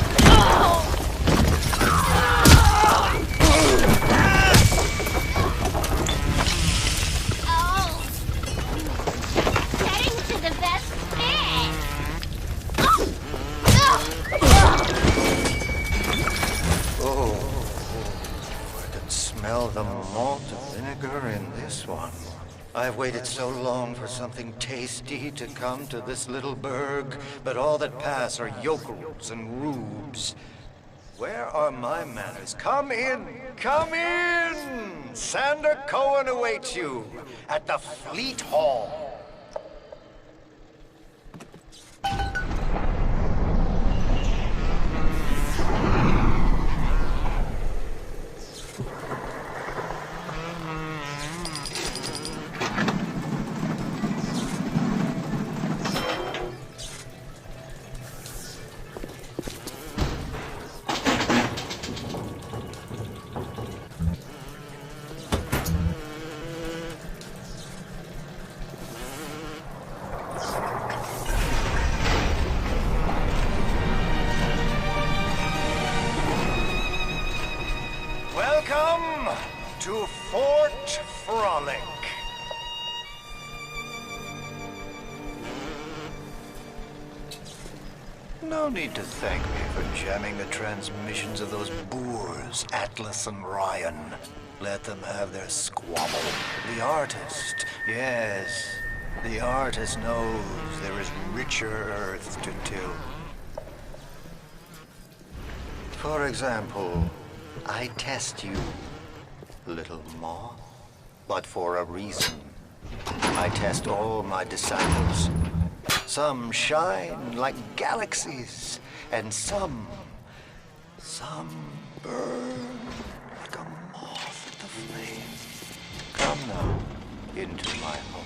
Getting to the best bit. I can smell the malt vinegar in this one. I've waited so long for something tasty to come to this little burg, but all that pass are yokels and rubes. Where are my manners? Come in! Come in! Sander Cohen awaits you at the Fleet Hall. Welcome to Fort Frolic. No need to thank me for jamming the transmissions of those boors, Atlas and Ryan. Let them have their squabble. The artist, yes, the artist knows there is richer earth to till. For example, I test you, little moth, but for a reason. I test all my disciples. Some shine like galaxies, and some Some burn like a moth at the flame. Come now, into my home.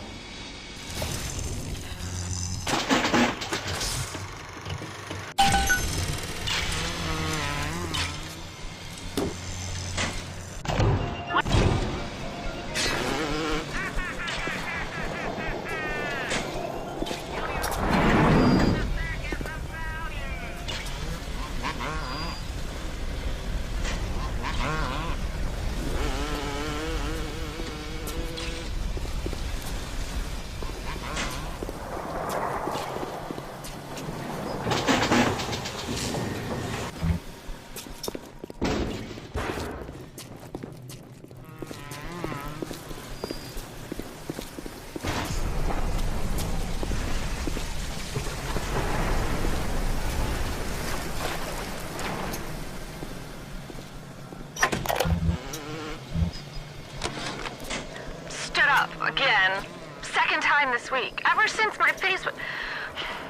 Again. Second time this week. Ever since my face was...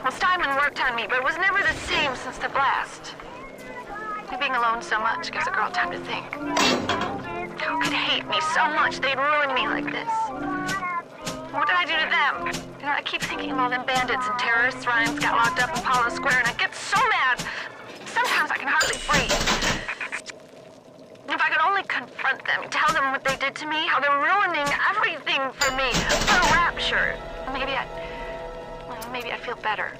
Well, Steinman worked on me, but it was never the same since the blast. Being alone so much gives a girl time to think. How could hate me so much they'd ruin me like this? What did I do to them? You know, I keep thinking of all them bandits and terrorists Ryan's got locked up in Apollo Square, and I get so mad. Sometimes I can hardly breathe. If I could only confront them, tell them what they did to me, how they're ruining everything for me, for Rapture, maybe I'd feel better.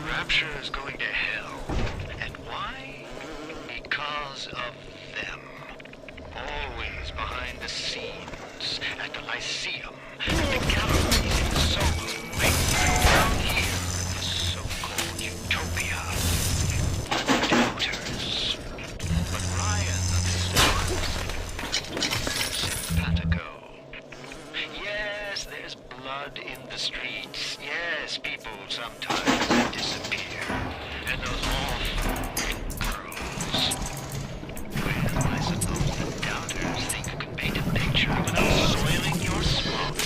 Rapture is going to hell. And why? Because of them. Always behind the scenes, at the Lyceum, the galleries in Soho, right down here in this so-called utopia. Doubters. But Ryan understands. Simpatico. Yes, there's blood in the streets. Yes, people sometimes disappear. And those awful girls. Well, I suppose the doubters think you can paint a picture without soiling your smoke.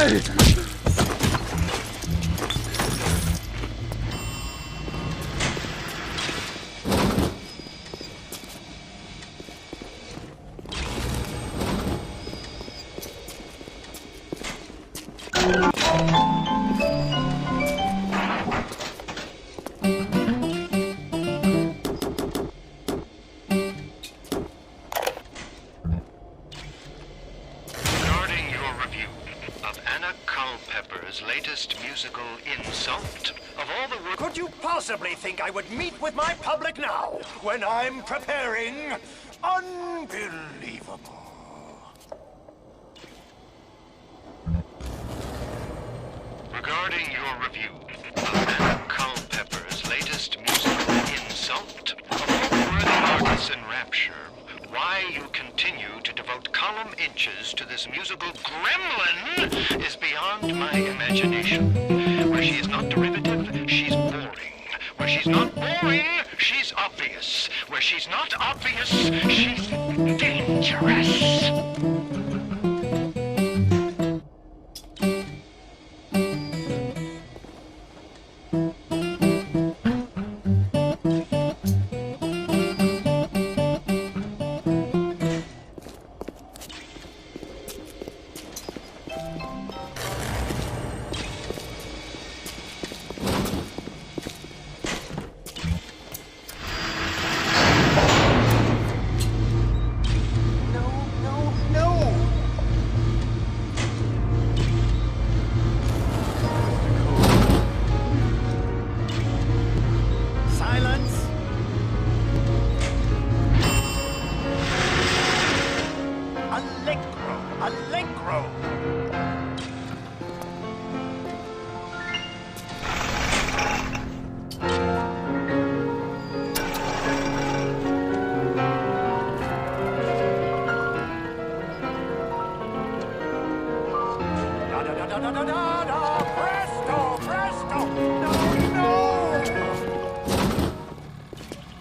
Regarding your review of Anna Culpepper's latest musical insult, of all the work... Could you possibly think I would meet with my public now, when I'm preparing? Unbelievable. Regarding your review of Anna Culpepper's latest musical insult, of all the worthy artists in Rapture, why you continue to devote column inches to this musical gremlin is beyond my imagination. Where she is not derivative, she's boring. Where she's not boring, she's obvious. Where she's not obvious, she's dangerous.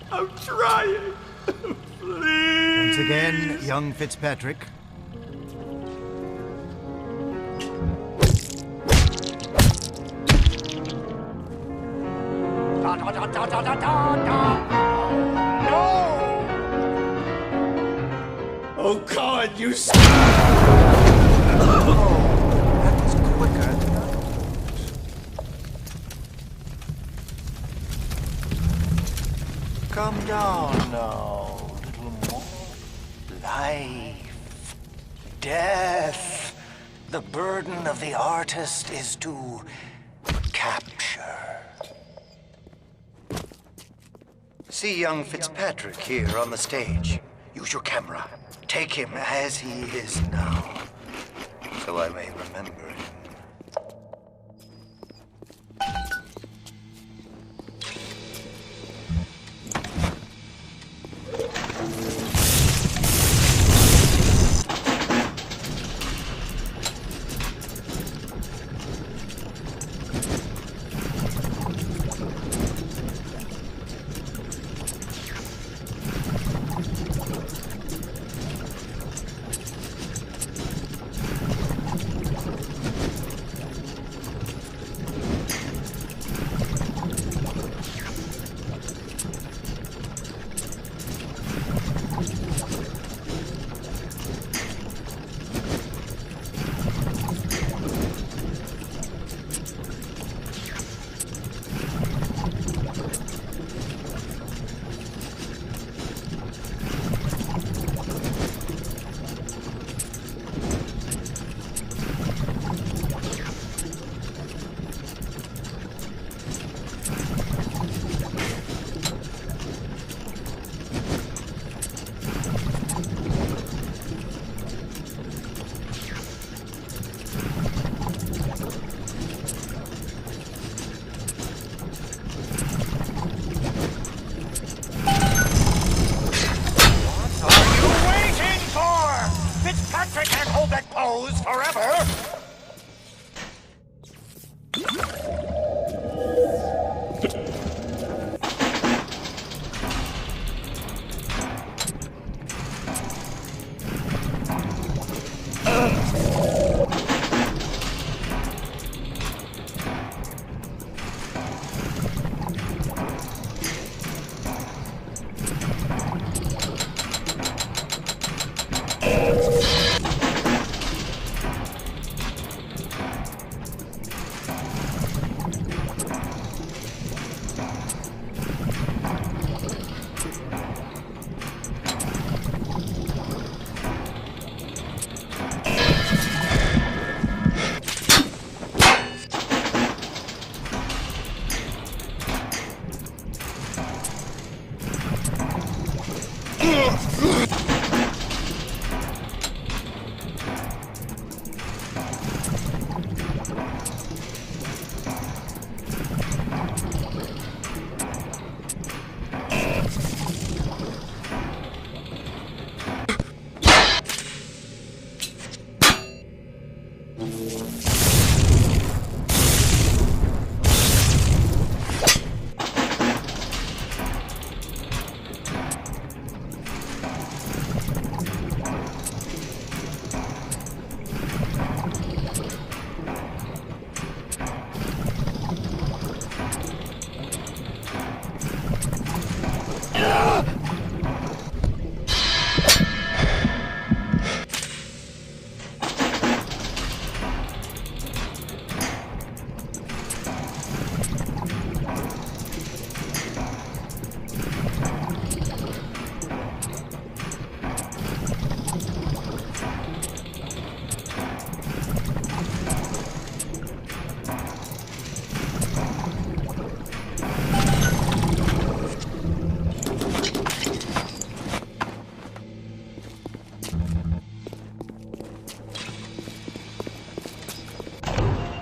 I'm trying. Please. Once again, young Fitzpatrick. Oh God, you. Come down now, little more. Life, death. The burden of the artist is to capture. See young Fitzpatrick here on the stage. Use your camera. Take him as he is now, so I may remember him.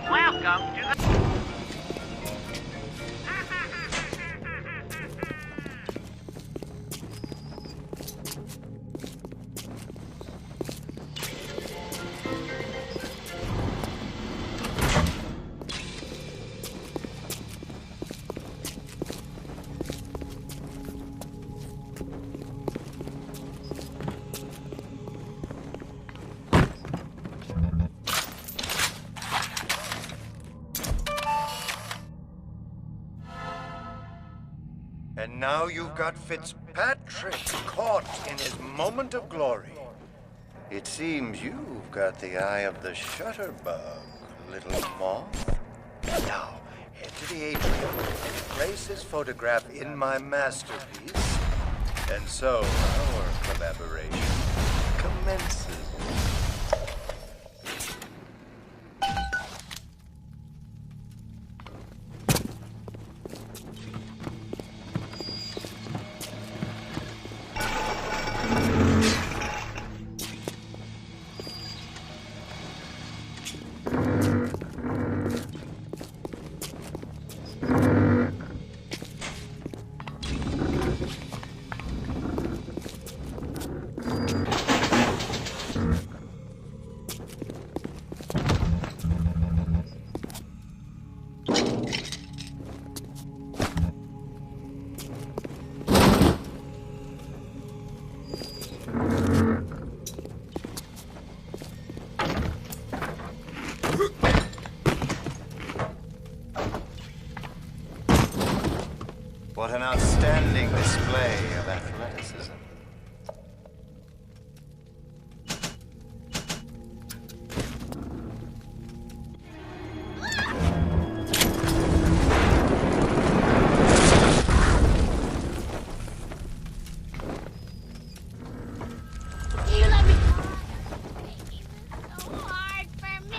Welcome to the... And now you've got Fitzpatrick caught in his moment of glory. It seems you've got the eye of the shutterbug, little moth. Now, head to the atrium and place his photograph in my masterpiece. And so, our collaboration commences. What an outstanding display of athleticism. You let me... So hard for me.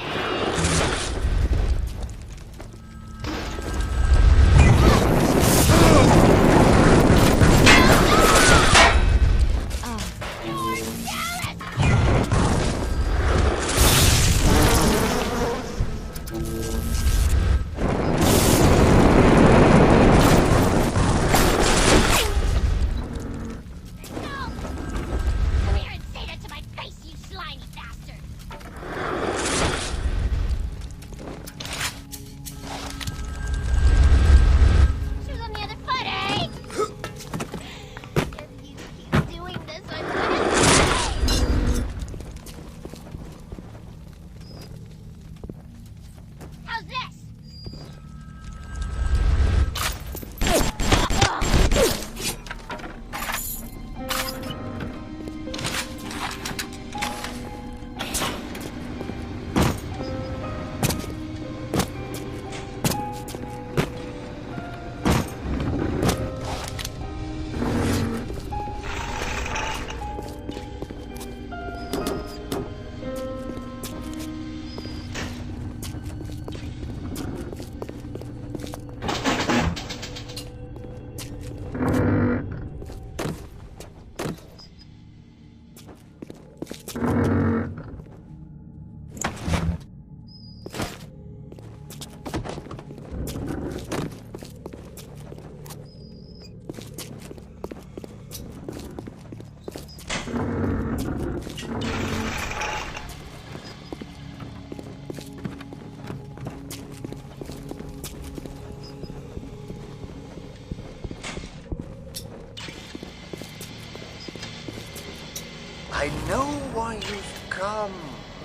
I know why you've come,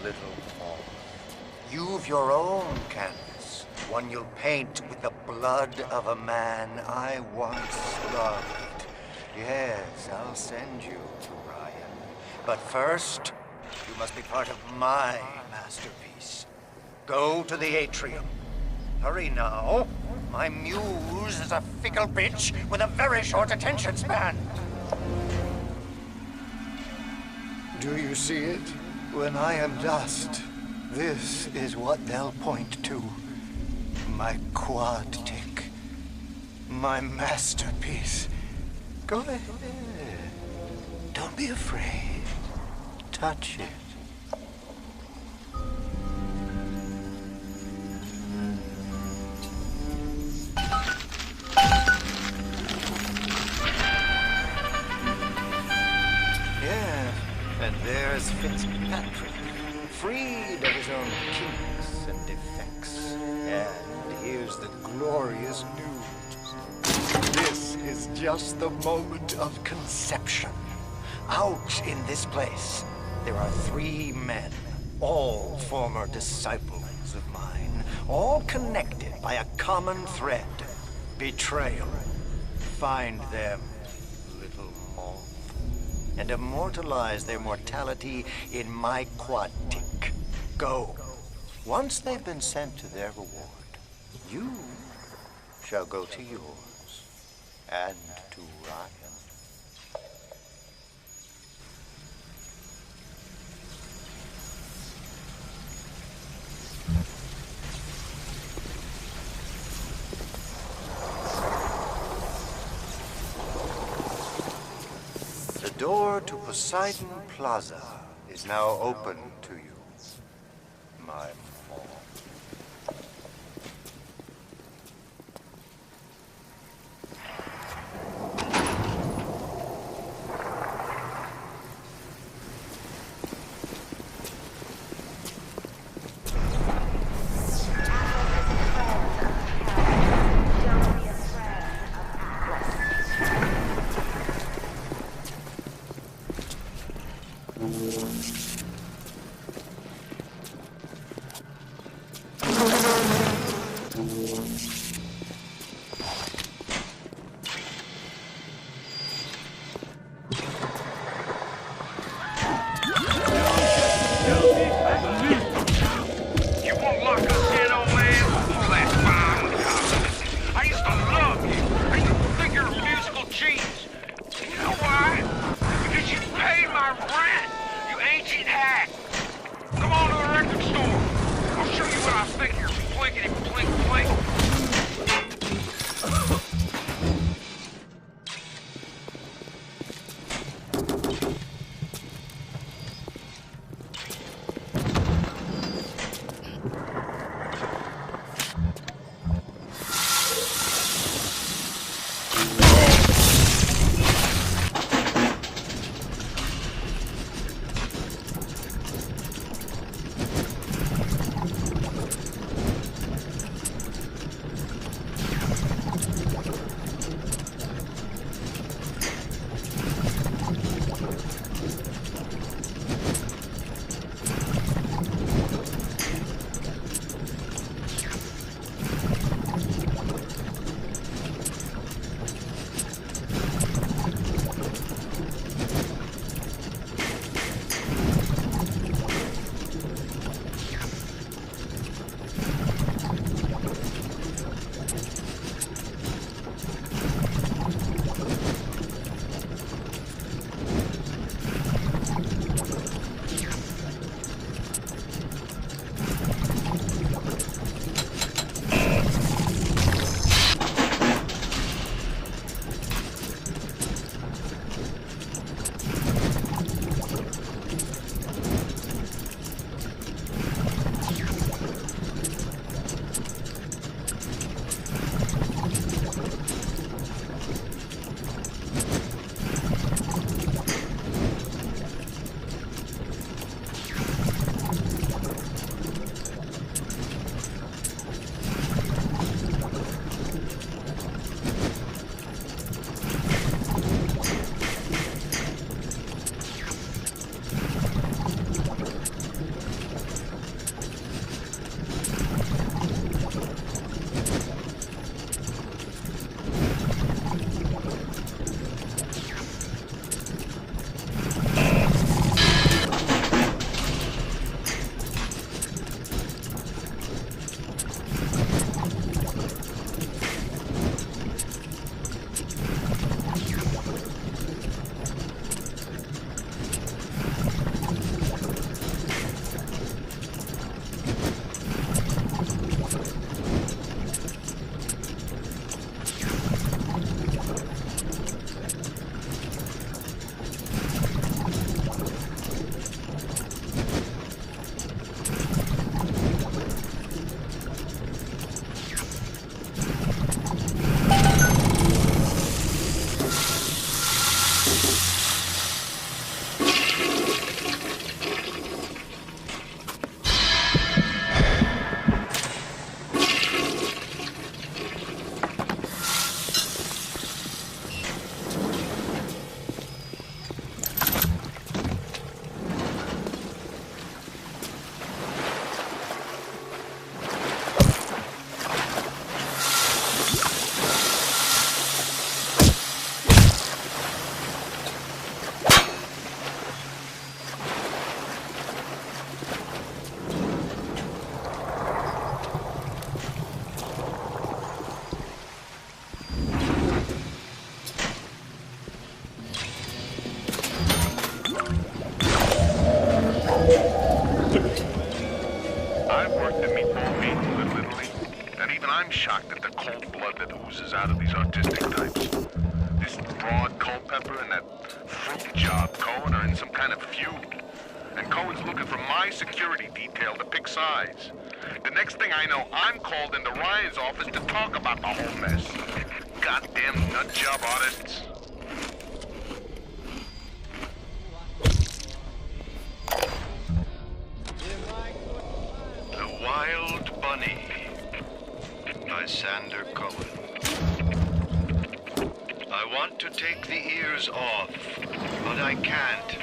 little moth. You've your own canvas, one you'll paint with the blood of a man I once loved. Yes, I'll send you to Ryan. But first, you must be part of my masterpiece. Go to the atrium. Hurry now. My muse is a fickle bitch with a very short attention span. Do you see it? When I am dust, this is what they'll point to. My quad tick. My masterpiece. Go ahead. Don't be afraid. Touch it. Yeah, and there's Fitzpatrick, freed of his own kinks and defects. And here's the glorious news. This is just the moment of conception. Out in this place, there are 3 men, all former disciples of mine, all connected by a common thread: betrayal. Find them, little moth, and immortalize their mortality in my quad tick. Go. Once they've been sent to their reward, you shall go to yours, and to Ryan. The door to Poseidon Plaza is now open to you, my moth. worked in meatball meetings in Little League, and even I'm shocked at the cold blood that oozes out of these artistic types. This broad Culpepper and that fruit job Cohen are in some kind of feud. And Cohen's looking for my security detail to pick sides. The next thing I know, I'm called into Ryan's office to talk about the whole mess. Goddamn nut job artists. The Wild Bunny by Sander Cohen. I want to take the ears off, but I can't.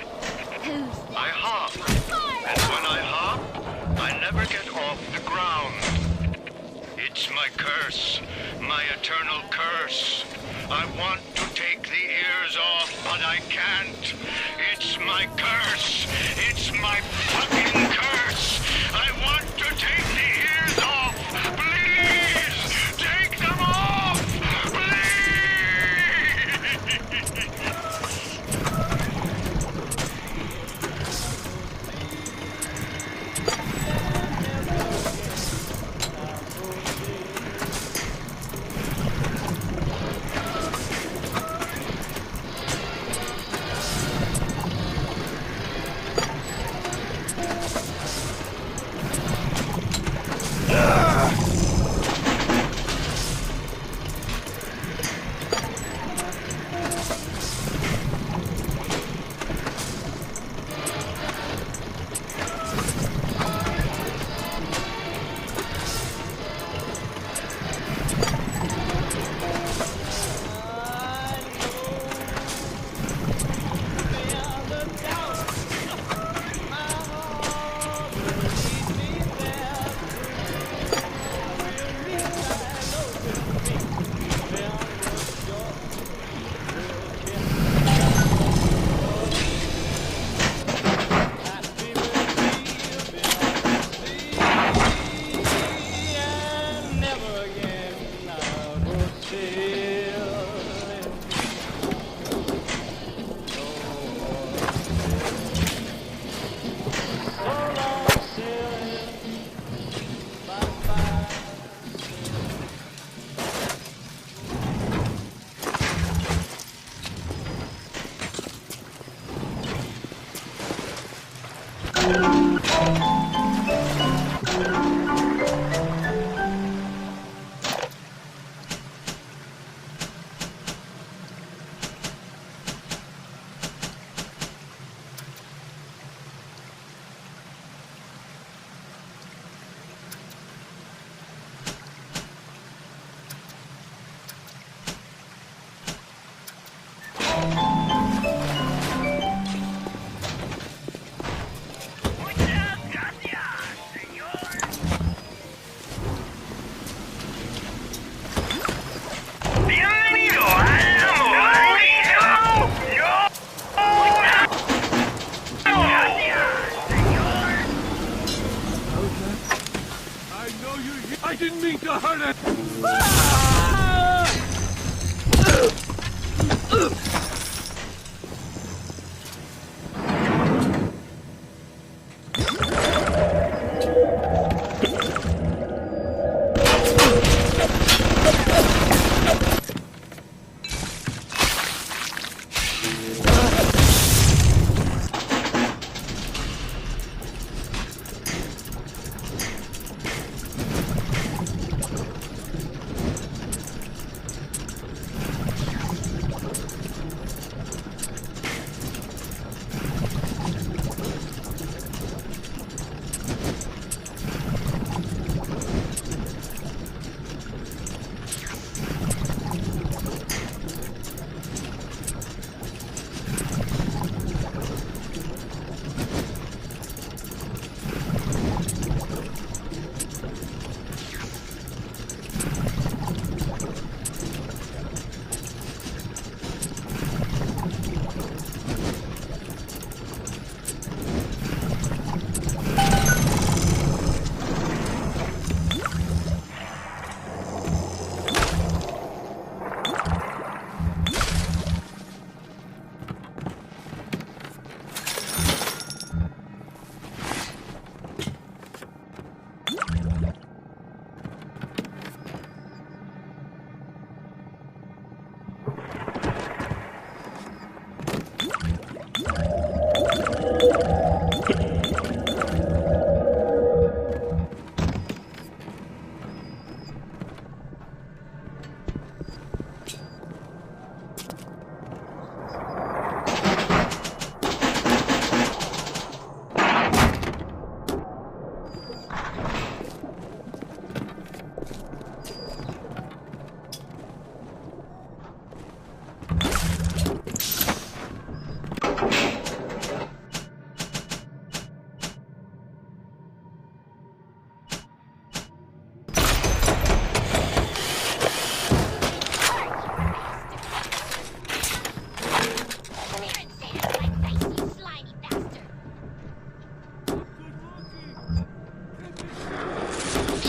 I hop, and when I hop, I never get off the ground. It's my curse, my eternal curse. I want to take the ears off, but I can't. It's my curse. It's my fucking curse. I want to take the ears off. Please, take them off. I didn't mean to hurt it!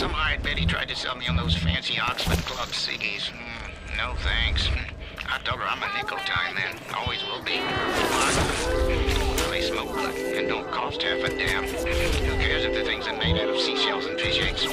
Some hired Betty tried to sell me on those fancy Oxford Club ciggies. No thanks. I told her I'm a nickel-time man. Always will be. Well, they smoke good and don't cost half a damn. Who cares if the things are made out of seashells and fish eggs?